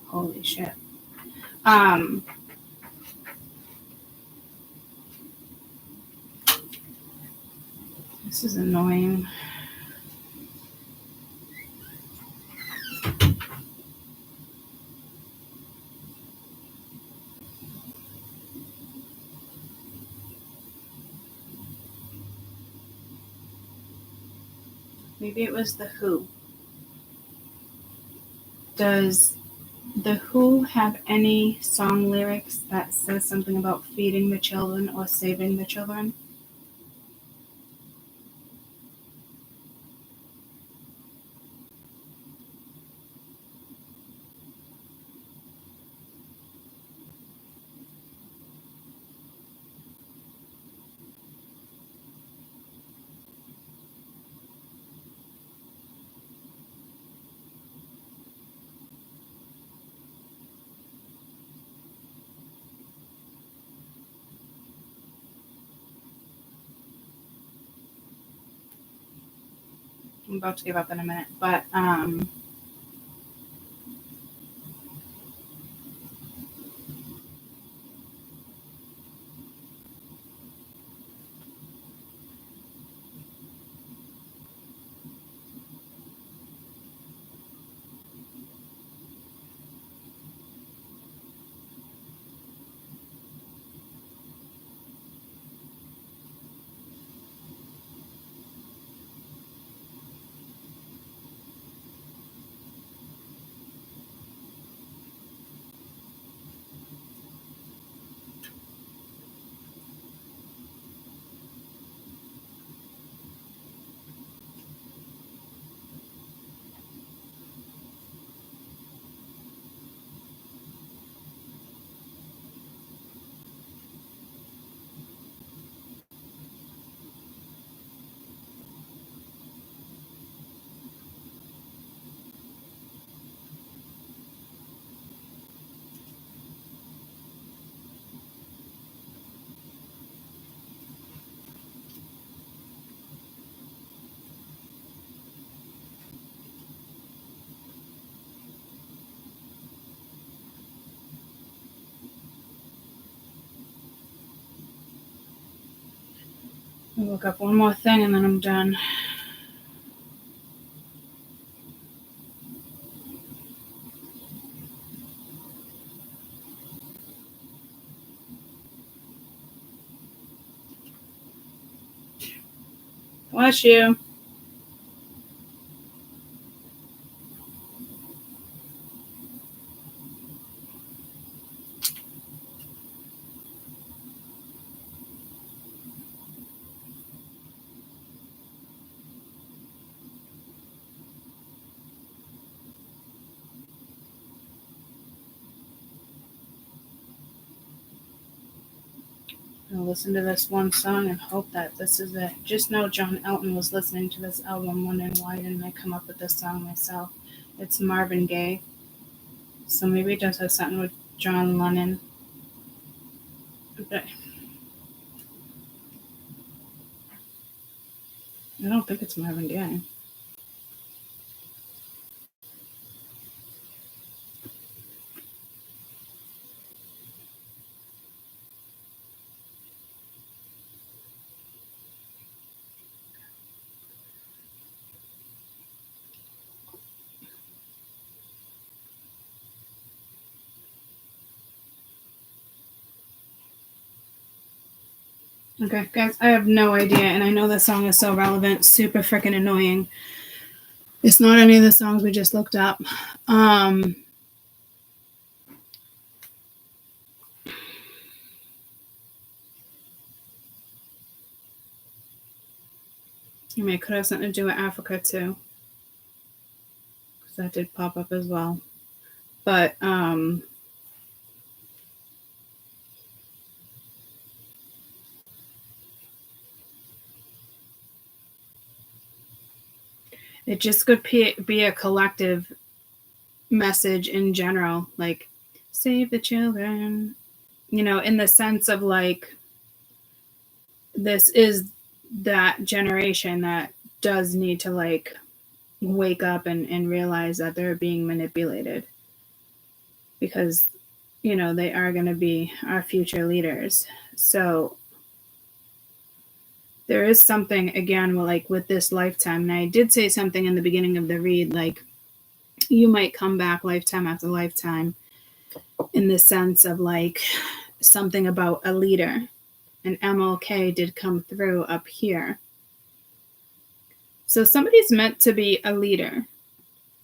Holy shit. This is annoying. Maybe it was The Who. Does The Who have any song lyrics that says something about feeding the children or saving the children? I'm about to give up in a minute, but I'll look up one more thing and then I'm done. Bless you. I'll listen to this one song and hope that this is it. Just know John Elton was listening to this album wondering why didn't I come up with this song myself. It's Marvin Gaye. So maybe it does have something with John Lennon. But I don't think it's Marvin Gaye. Okay, guys, I have no idea, and I know this song is so relevant, super freaking annoying. It's not any of the songs we just looked up. It could have something to do with Africa too, because that did pop up as well. But it just could be a collective message in general, like save the children, in the sense of like this is that generation that does need to like wake up and realize that they're being manipulated, because they are going to be our future leaders. So there is something, again, like with this lifetime, and I did say something in the beginning of the read, like you might come back lifetime after lifetime, in the sense of like something about a leader, and MLK did come through up here. So somebody's meant to be a leader,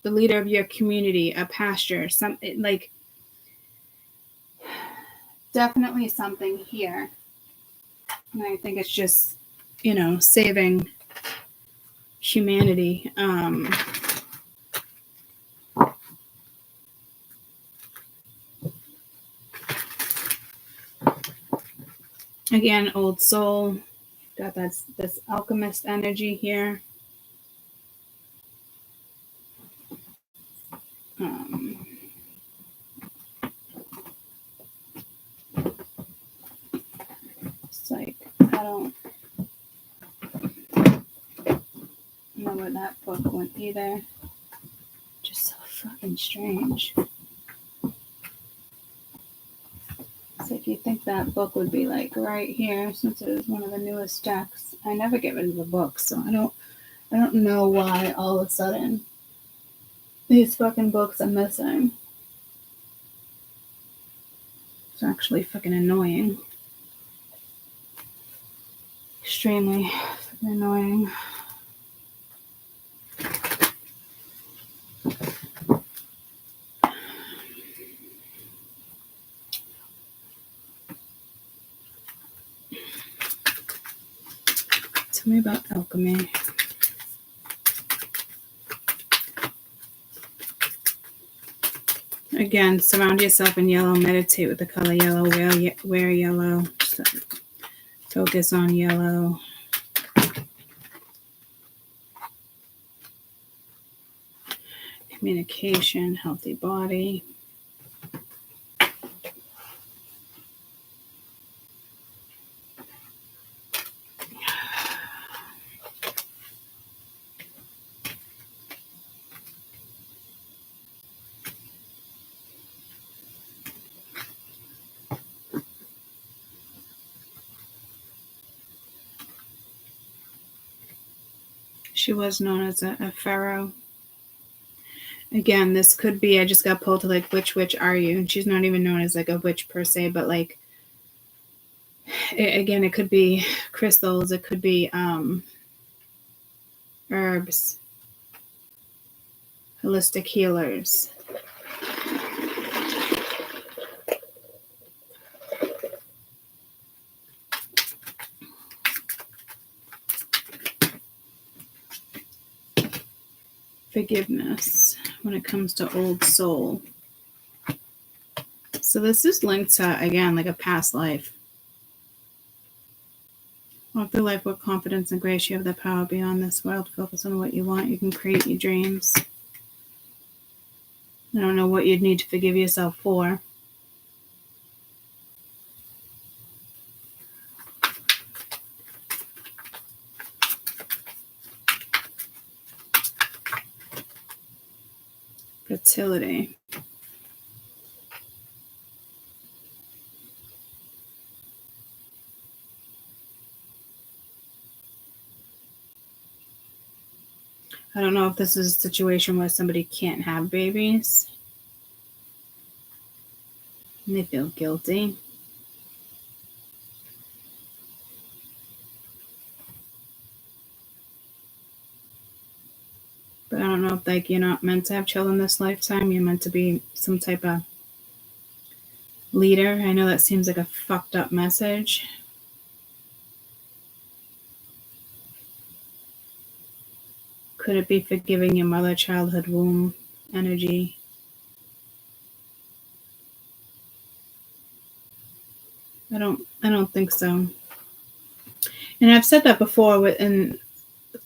the leader of your community, a pastor, something like definitely something here. And I think it's just, saving humanity. Again, old soul. Got this alchemist energy here. It's like, I don't know where that book went either. Just so fucking strange. So if you think that book would be like right here, since it was one of the newest decks, I never get rid of the books, so I don't know why all of a sudden these fucking books are missing. It's actually fucking annoying. Extremely fucking annoying. Tell me about alchemy. Again, surround yourself in yellow. Meditate with the color yellow. Wear yellow. Focus on yellow. Communication, healthy body. She was known as a pharaoh. Again, this could be, I just got pulled to like, which witch are you? And she's not even known as like a witch per se, but like, it could be crystals. It could be herbs, holistic healers. Forgiveness when it comes to old soul. So this is linked to, again, like a past life. Walk through life with confidence and grace. You have the power beyond this world. Focus on what you want. You can create your dreams. I don't know what you'd need to forgive yourself for. Fertility. I don't know if this is a situation where somebody can't have babies and they feel guilty. But I don't know if like you're not meant to have children this lifetime. You're meant to be some type of leader. I know that seems like a fucked up message. Could it be forgiving your mother, childhood womb energy? I don't think so. And I've said that before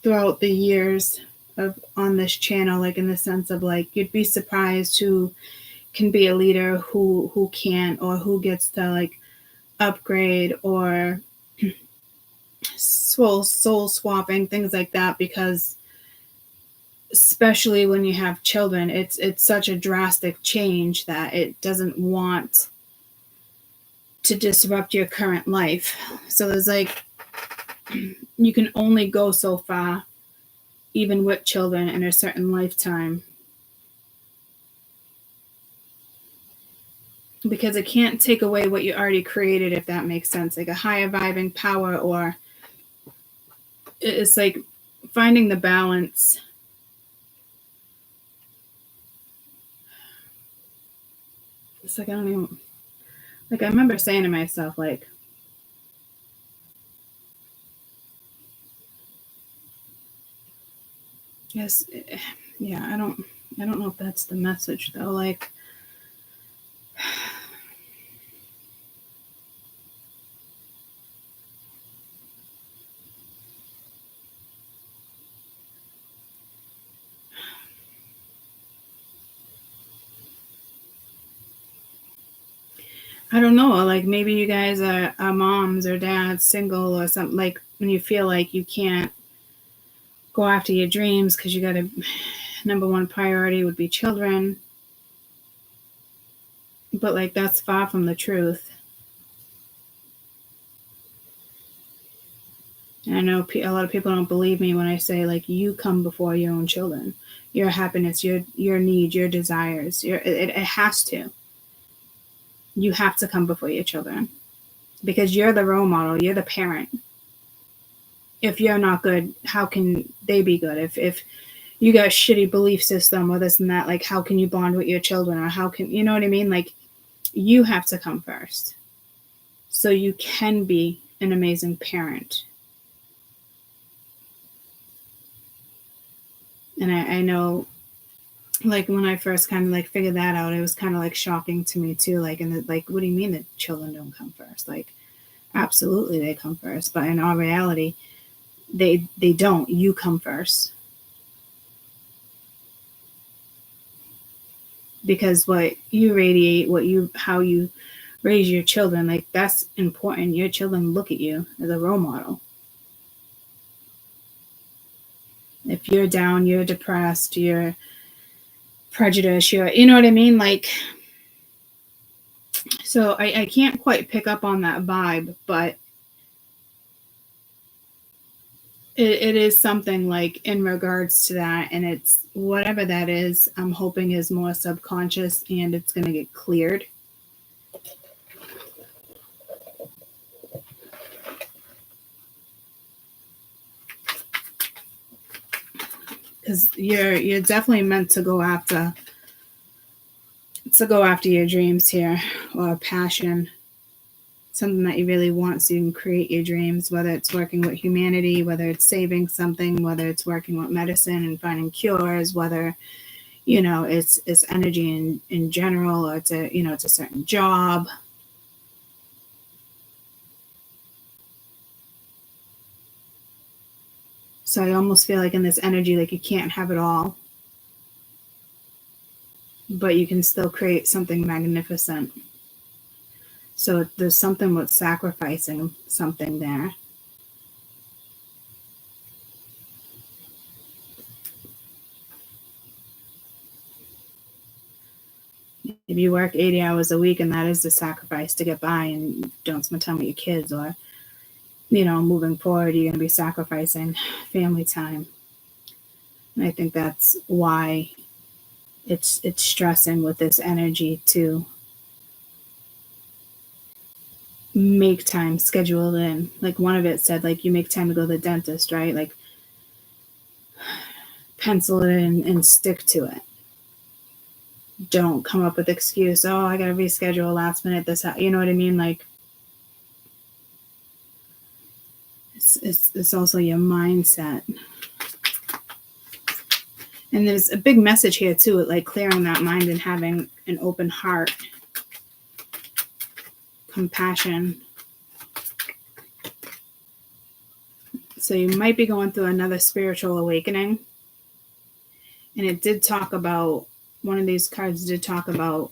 throughout the years on this channel, like in the sense of like you'd be surprised who can be a leader, who can't, or who gets to like upgrade or soul swapping, things like that, because especially when you have children, it's such a drastic change that it doesn't want to disrupt your current life. So there's like, you can only go so far, even with children in a certain lifetime, because it can't take away what you already created, if that makes sense. Like a higher vibing power, or it's like finding the balance. It's like, I don't even, like, I remember saying to myself, like, yes, yeah, I don't know if that's the message though. Like, I don't know, like maybe you guys are moms or dads, single or something, like when you feel like you can't go after your dreams because you got a number one priority would be children. But like that's far from the truth. And I know a lot of people don't believe me when I say like you come before your own children, your happiness, your needs, your desires. It has to. You have to come before your children because you're the role model. You're the parent. If you're not good, how can they be good? If you got a shitty belief system or this and that, like how can you bond with your children, or how can, you know what I mean? Like you have to come first so you can be an amazing parent. And I know, like when I first kind of like figured that out, it was kind of like shocking to me too. Like, and like, what do you mean that children don't come first? Like, absolutely they come first, but in all reality, they don't. You come first. Because what you radiate, how you raise your children, like that's important. Your children look at you as a role model. If you're down, you're depressed, you're prejudiced, you know what I mean? Like, so I can't quite pick up on that vibe, but it is something like in regards to that, and it's whatever that is, I'm hoping is more subconscious and it's going to get cleared. Because you're definitely meant to go after your dreams here, or passion, something that you really want, so you can create your dreams, whether it's working with humanity, whether it's saving something, whether it's working with medicine and finding cures, whether, you know, it's energy in general, or it's a certain job. So I almost feel like in this energy, like you can't have it all, but you can still create something magnificent. So there's something with sacrificing something there. If you work 80 hours a week and that is the sacrifice to get by, and don't spend time with your kids, or, you know, moving forward, you're going to be sacrificing family time. And I think that's why it's stressing with this energy to make time, schedule it in. Like one of it said, like you make time to go to the dentist, right? Like pencil it in and stick to it. Don't come up with excuse. Oh, I got to reschedule last minute. This, you know what I mean? Like it's also your mindset. And there's a big message here too, like clearing that mind and having an open heart, compassion. So you might be going through another spiritual awakening. And it did talk about, one of these cards did talk about,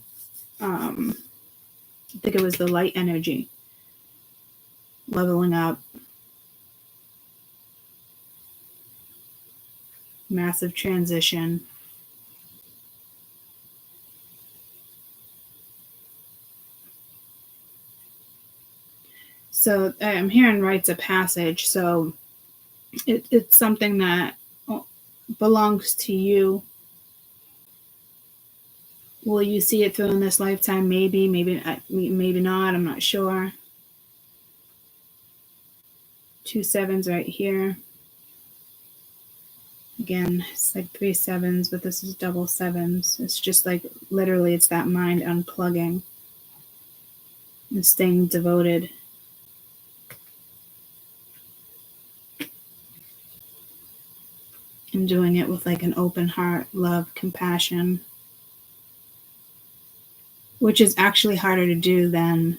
I think it was the light energy, leveling up, massive transition. So I'm hearing rites of passage. So it's something that belongs to you. Will you see it through in this lifetime? Maybe not. I'm not sure. 2 7s right here. Again, it's like 3 sevens, but this is double sevens. It's just like literally it's that mind unplugging and staying devoted. And doing it with like an open heart, love, compassion, which is actually harder to do than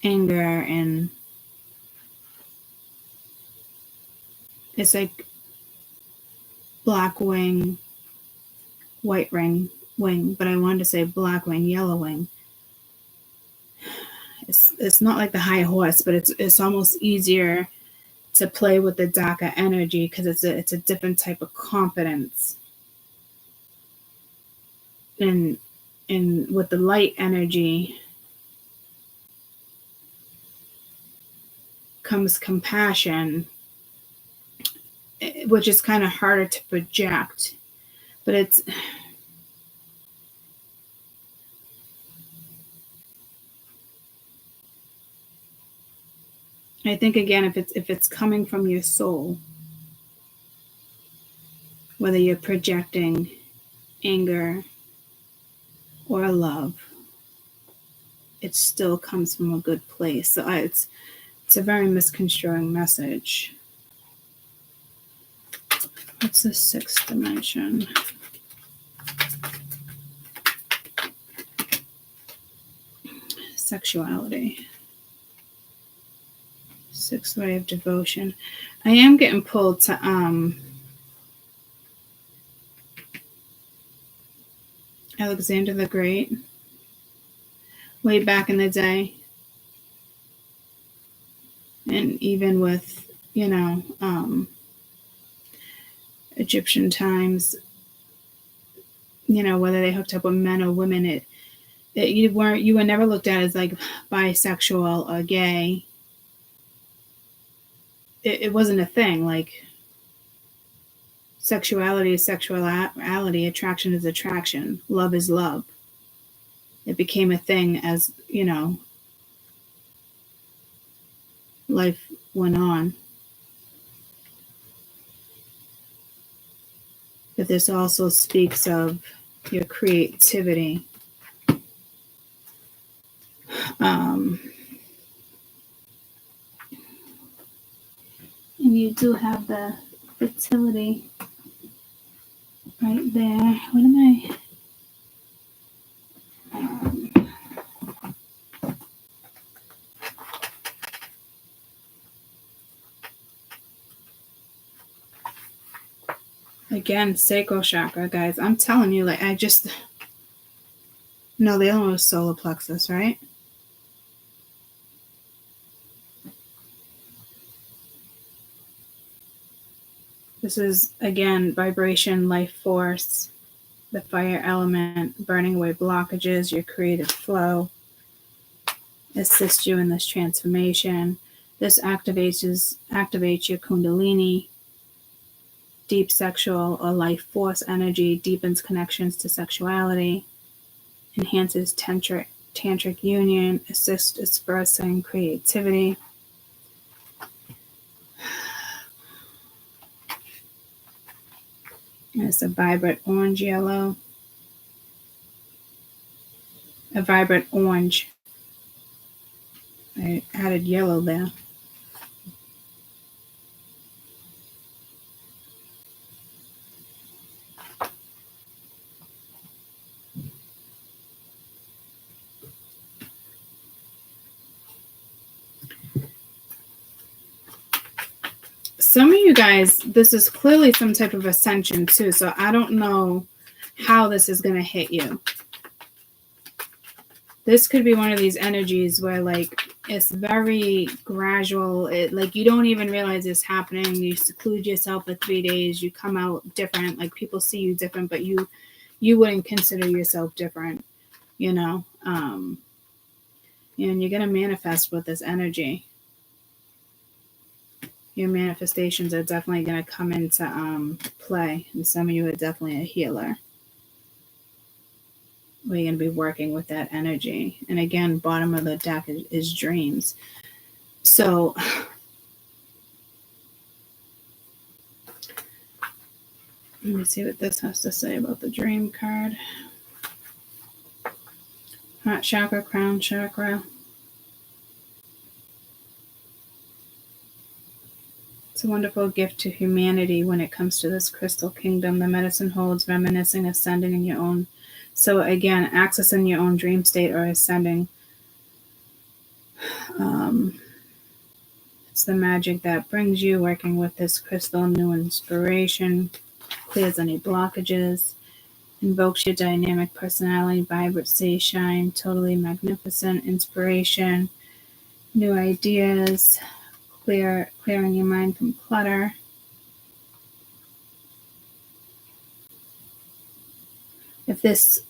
anger. And it's like black wing, white wing, but I wanted to say black wing, yellow wing. It's not like the high horse, but it's almost easier to play with the darker energy because it's a different type of confidence. And with the light energy comes compassion, which is kind of harder to project, but it's I think again, if it's coming from your soul, whether you're projecting anger or love, it still comes from a good place. So it's a very misconstruing message. What's the 6th dimension? Sexuality. 6th way of devotion. I am getting pulled to Alexander the Great, way back in the day. And even with, Egyptian times, whether they hooked up with men or women, you were never looked at as like bisexual or gay. It wasn't a thing. Like, sexuality is sexuality, attraction is attraction, love is love. It became a thing as, life went on. But this also speaks of your creativity. And you do have the fertility right there. What am I? Again, sacral chakra, guys. I'm telling you, like, no, the other one was solar plexus, right? This is, again, vibration, life force, the fire element, burning away blockages, your creative flow, assist you in this transformation. This activates your kundalini, deep sexual or life force energy, deepens connections to sexuality, enhances tantric union, assists expressing creativity. And it's a vibrant orange yellow. A vibrant orange. I added yellow there. Some of you guys, this is clearly some type of ascension too, so I don't know how this is going to hit you. This could be one of these energies where, like, it's very gradual. Like, you don't even realize it's happening. You seclude yourself for 3 days. You come out different. Like, people see you different, but you wouldn't consider yourself different, And you're going to manifest with this energy. Your manifestations are definitely going to come into play. And some of you are definitely a healer. We're going to be working with that energy. And again, bottom of the deck is dreams. So Let me see what this has to say about the dream card. Heart chakra, crown chakra. It's a wonderful gift to humanity when it comes to this crystal kingdom. The medicine holds reminiscing, ascending in your own. So again, accessing your own dream state or ascending. It's the magic that brings you, working with this crystal, new inspiration, clears any blockages, invokes your dynamic personality, vibrancy, shine, totally magnificent, inspiration, new ideas, clearing your mind from clutter. If this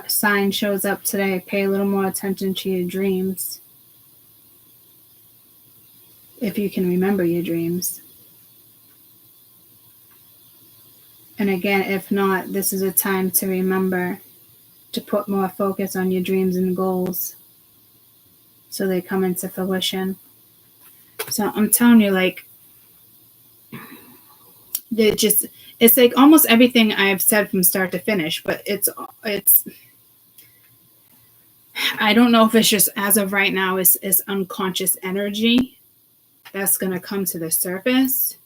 sign shows up today, pay a little more attention to your dreams. If you can remember your dreams. And again, if not, this is a time to remember to put more focus on your dreams and goals so they come into fruition. So I'm telling you, like, it's like almost everything I've said from start to finish, but it's I don't know if it's just as of right now is unconscious energy that's going to come to the surface.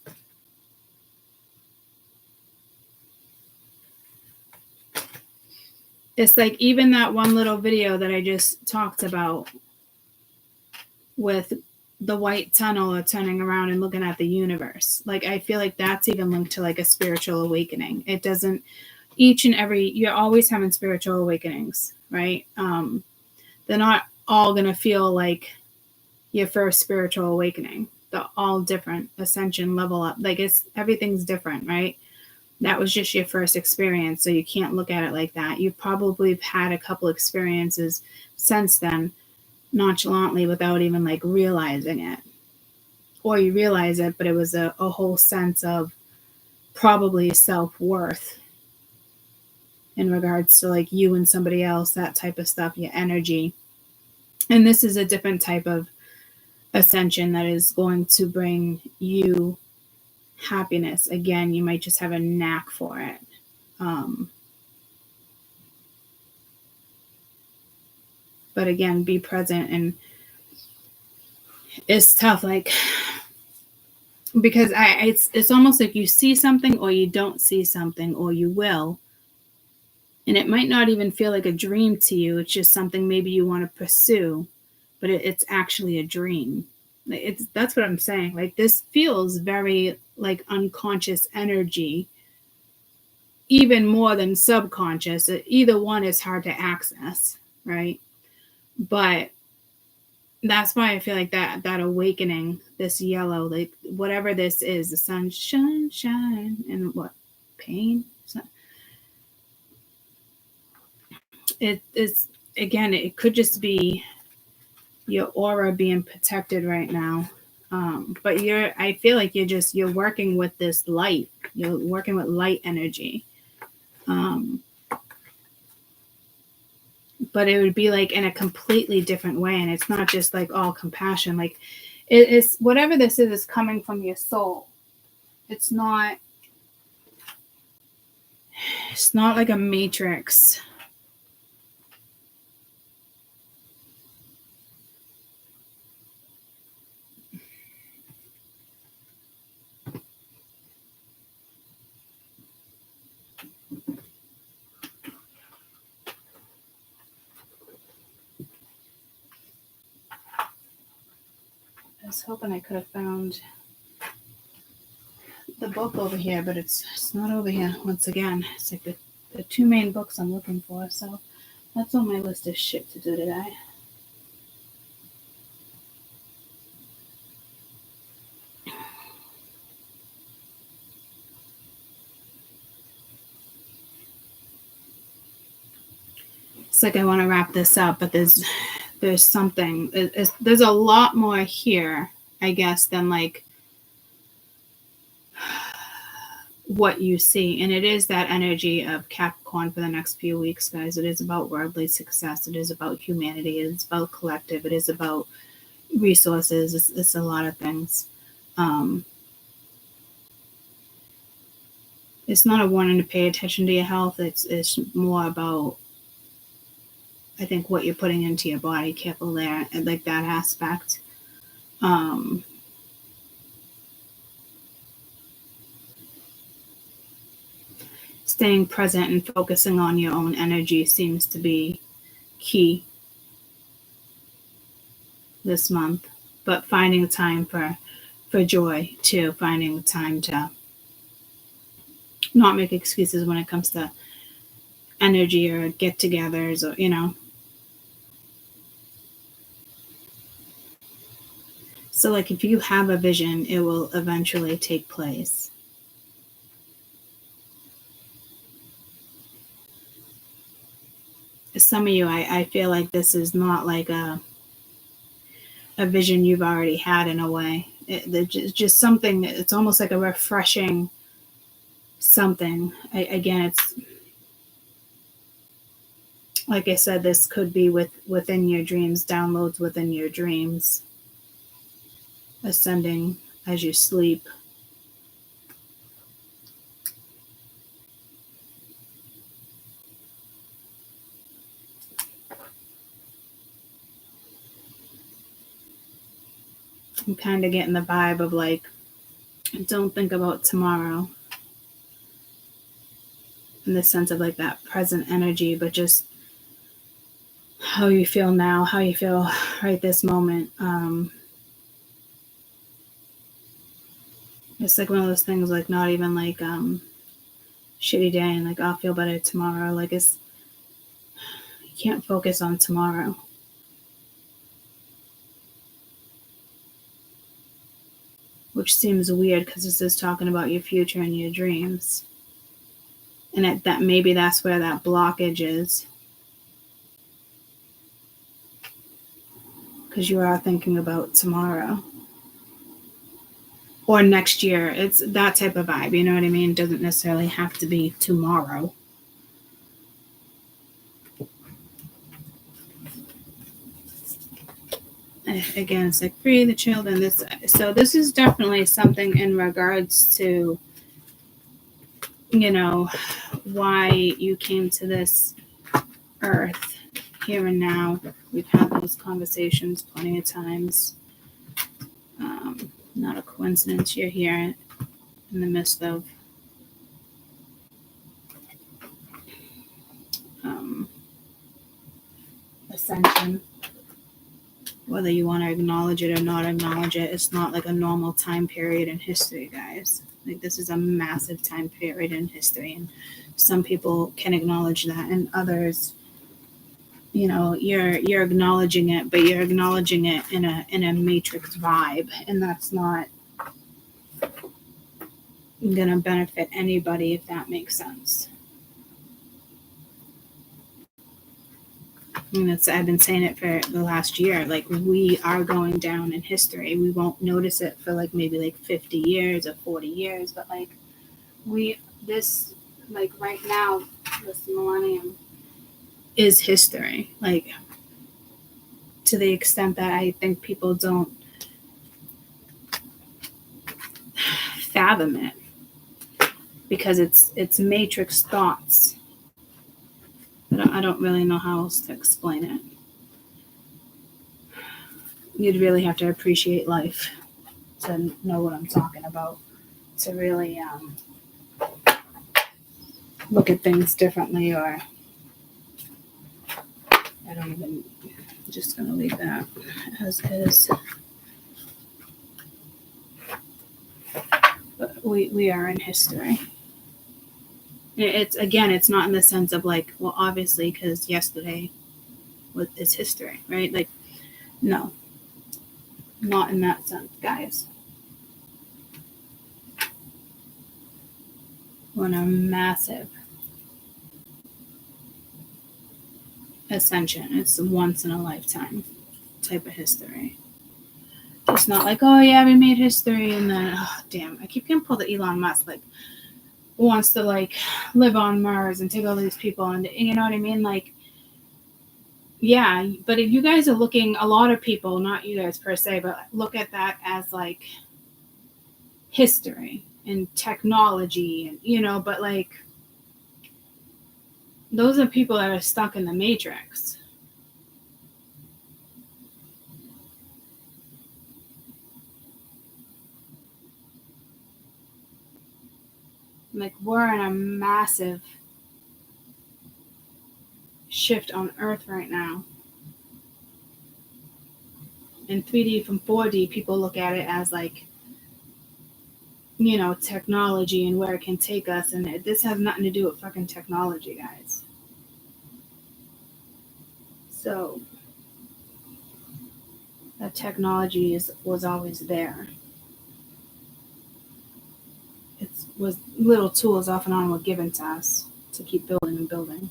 It's like even that one little video that I just talked about with the white tunnel or turning around and looking at the universe. Like, I feel like that's even linked to like a spiritual awakening. It doesn't, you're always having spiritual awakenings, right? They're not all going to feel like your first spiritual awakening. They're all different. Ascension, level up. Like, everything's different, right? That was just your first experience. So you can't look at it like that. You've probably had a couple experiences since then, nonchalantly, without even like realizing it. Or you realize it, but it was a whole sense of probably self-worth in regards to like you and somebody else, that type of stuff, your energy. And this is a different type of ascension that is going to bring you happiness. Again, you might just have a knack for it. But again, be present. And it's tough, like, because it's almost like you see something or you don't see something, or you will. And it might not even feel like a dream to you. It's just something maybe you want to pursue, but it's actually a dream. That's what I'm saying. Like, this feels very like unconscious energy, even more than subconscious. Either one is hard to access, right? But that's why I feel like that awakening, this yellow, like whatever this is, the sunshine, and what? Pain? It is, again, it could just be your aura being protected right now. But I feel like you're working with this light. You're working with light energy. But it would be like in a completely different way. And it's not just like all compassion. Like, it's whatever this is coming from your soul. It's not like a matrix. I was hoping I could have found the book over here, but it's not over here. Once again, it's like the two main books I'm looking for. So that's on my list of shit to do today. It's like I want to wrap this up, but there's something. There's a lot more here, I guess, than like what you see. And it is that energy of Capricorn for the next few weeks, guys. It is about worldly success. It is about humanity. It is about collective. It is about resources. It's a lot of things. it's not a warning to pay attention to your health. It's more about, I think, what you're putting into your body. Careful there, and like that aspect. Staying present and focusing on your own energy seems to be key this month. But finding time for joy too, finding time to not make excuses when it comes to energy or get-togethers, or So like if you have a vision, it will eventually take place. Some of you, I feel like this is not like a vision you've already had in a way. It's just something, it's almost like a refreshing something. Again, it's like I said, this could be within your dreams, downloads within your dreams, ascending as you sleep. I'm kind of getting the vibe of like, don't think about tomorrow in the sense of like that present energy, but just how you feel now, how you feel right this moment. It's like one of those things, like not even like shitty day and like I'll feel better tomorrow. Like you can't focus on tomorrow. Which seems weird because this is talking about your future and your dreams. And that maybe that's where that blockage is. Because you are thinking about tomorrow. Or next year. It's that type of vibe, you know what I mean? It doesn't necessarily have to be tomorrow. Again, it's like free the children. So this is definitely something in regards to, why you came to this earth here and now. We've had those conversations plenty of times. Not a coincidence you're here in the midst of Ascension. Whether you want to acknowledge it or not acknowledge it, it's not like a normal time period in history, guys. Like this is a massive time period in history, and some people can acknowledge that, and others, you're acknowledging it, but you're acknowledging it in a matrix vibe, and that's not gonna benefit anybody, if that makes sense. And I've been saying it for the last year. Like we are going down in history. We won't notice it for like maybe like 50 years or 40 years, but like right now, this millennium is history. Like to the extent that I think people don't fathom it because it's matrix thoughts. I don't really know how else to explain it. You'd really have to appreciate life to know what I'm talking about, to really look at things differently, or I'm just going to leave that as is. But we are in history. It's not in the sense of like, well, obviously, because yesterday is history, right? Like, no, not in that sense, guys. We're in a massive ascension. It's a once in a lifetime type of history. It's not like, oh yeah, we made history, and then, oh damn, I keep getting pulled to Elon Musk, like, wants to like live on Mars and take all these people, and you know what I mean? Like, yeah, but if you guys are looking, a lot of people, not you guys per se, but look at that as like history. and technology, and but like those are people that are stuck in the matrix. Like we're in a massive shift on Earth right now. In 3D from 4D, people look at it as like, technology and where it can take us. And this has nothing to do with fucking technology, guys. So that technology was always there. It was little tools off and on were given to us to keep building and building.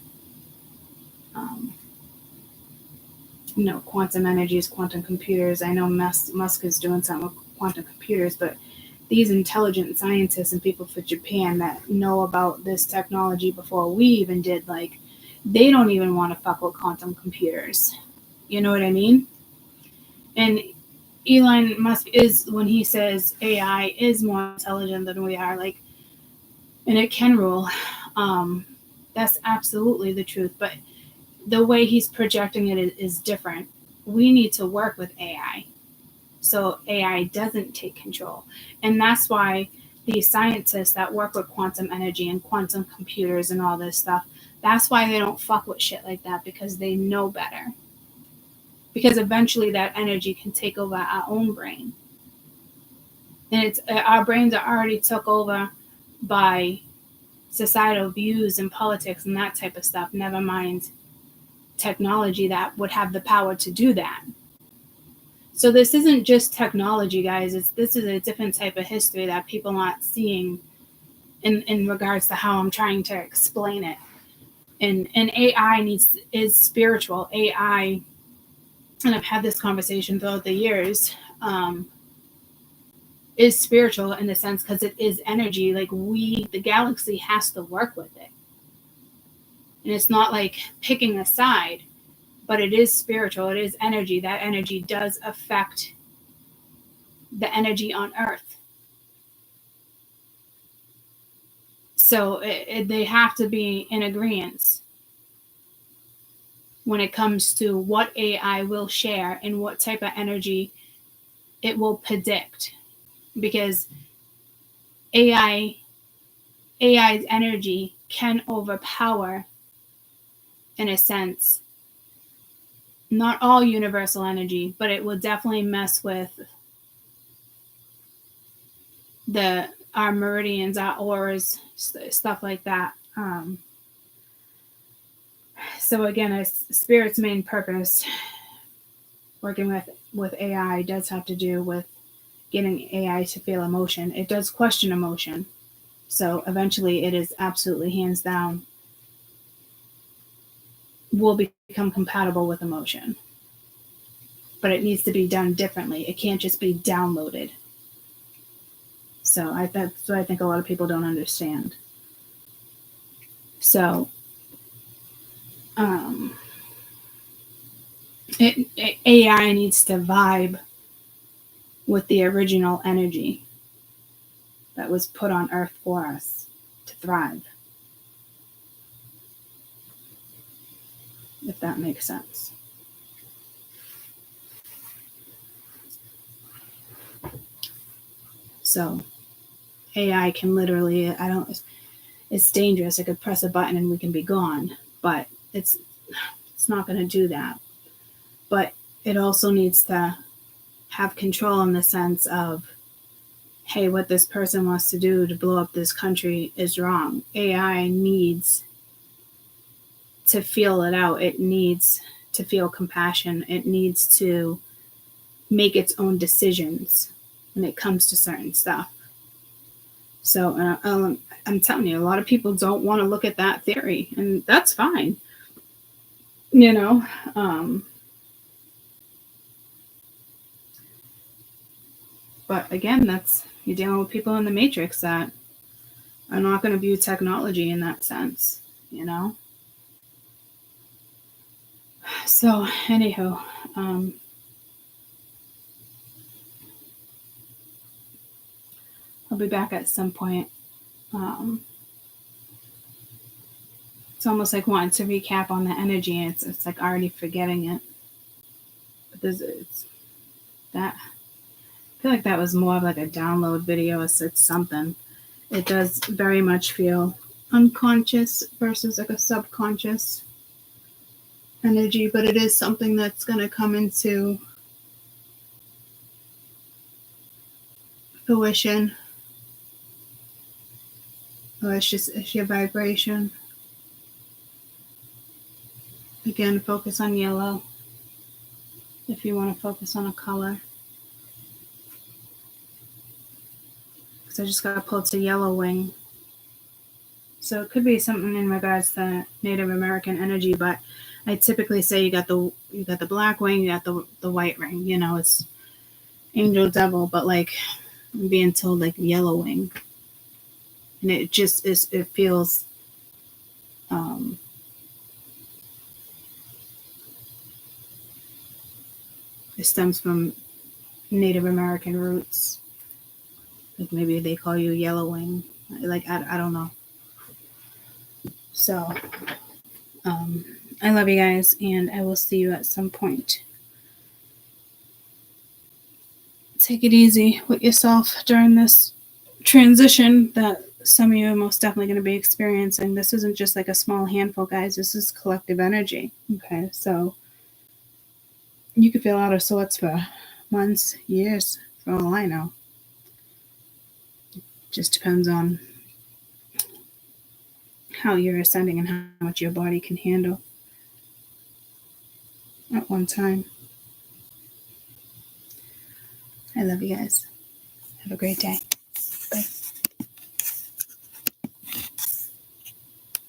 Quantum energies, quantum computers. I know Musk is doing something with quantum computers, but these intelligent scientists and people for Japan that know about this technology before we even did, like, they don't even want to fuck with quantum computers. You know what I mean? And Elon Musk is, when he says AI is more intelligent than we are, like, and it can rule, that's absolutely the truth. But the way he's projecting it is different. We need to work with AI so AI doesn't take control. And that's why these scientists that work with quantum energy and quantum computers and all this stuff, that's why they don't fuck with shit like that, because they know better. Because eventually that energy can take over our own brain. And our brains are already took over by societal views and politics and that type of stuff, never mind technology that would have the power to do that. So this isn't just technology, guys. This is a different type of history that people aren't seeing in regards to how I'm trying to explain it. And AI is spiritual. AI, and I've had this conversation throughout the years, is spiritual in the sense because it is energy. Like the galaxy has to work with it. And it's not like picking a side, but it is spiritual. It is energy. That energy does affect the energy on Earth. So they have to be in agreement when it comes to what AI will share and what type of energy it will predict. Because AI's energy can overpower, in a sense, not all universal energy, but it will definitely mess with our meridians, our auras, stuff like that. So again, Spirit's main purpose working with AI does have to do with getting AI to feel emotion. It does question emotion. So eventually it is absolutely hands down will become compatible with emotion. But it needs to be done differently. It can't just be downloaded. So that's what I think a lot of people don't understand. So AI needs to vibe with the original energy that was put on Earth for us to thrive. If that makes sense. So AI can literally, it's dangerous. It could press a button and we can be gone, but it's not going to do that. But it also needs to have control in the sense of, hey, what this person wants to do to blow up this country is wrong. AI needs to feel it out. It needs to feel compassion. It needs to make its own decisions when it comes to certain stuff. So I'm telling you, a lot of people don't want to look at that theory, and that's fine. But again, you're dealing with people in the matrix that are not going to view technology in that sense, So, anywho, I'll be back at some point. It's almost like wanting to recap on the energy, and it's like already forgetting it. But it's that. I feel like that was more of like a download video. It's something. It does very much feel unconscious versus like a subconscious energy, but it is something that's going to come into fruition. Or it's your vibration. Again, focus on yellow if you want to focus on a color. Because I just got pulled to yellow wing. So it could be something in regards to Native American energy, but I typically say you got the black wing, you got the white ring. You know, it's angel devil, but like I'm being told like yellow wing, and it just is. It feels it stems from Native American roots. Like maybe they call you yellow wing. Like I don't know. So I love you guys, and I will see you at some point. Take it easy with yourself during this transition that some of you are most definitely going to be experiencing. This isn't just like a small handful, guys. This is collective energy. Okay, so you could feel out of sorts for months, years, for all I know. Just depends on how you're ascending and how much your body can handle at one time. I love you guys. Have a great day.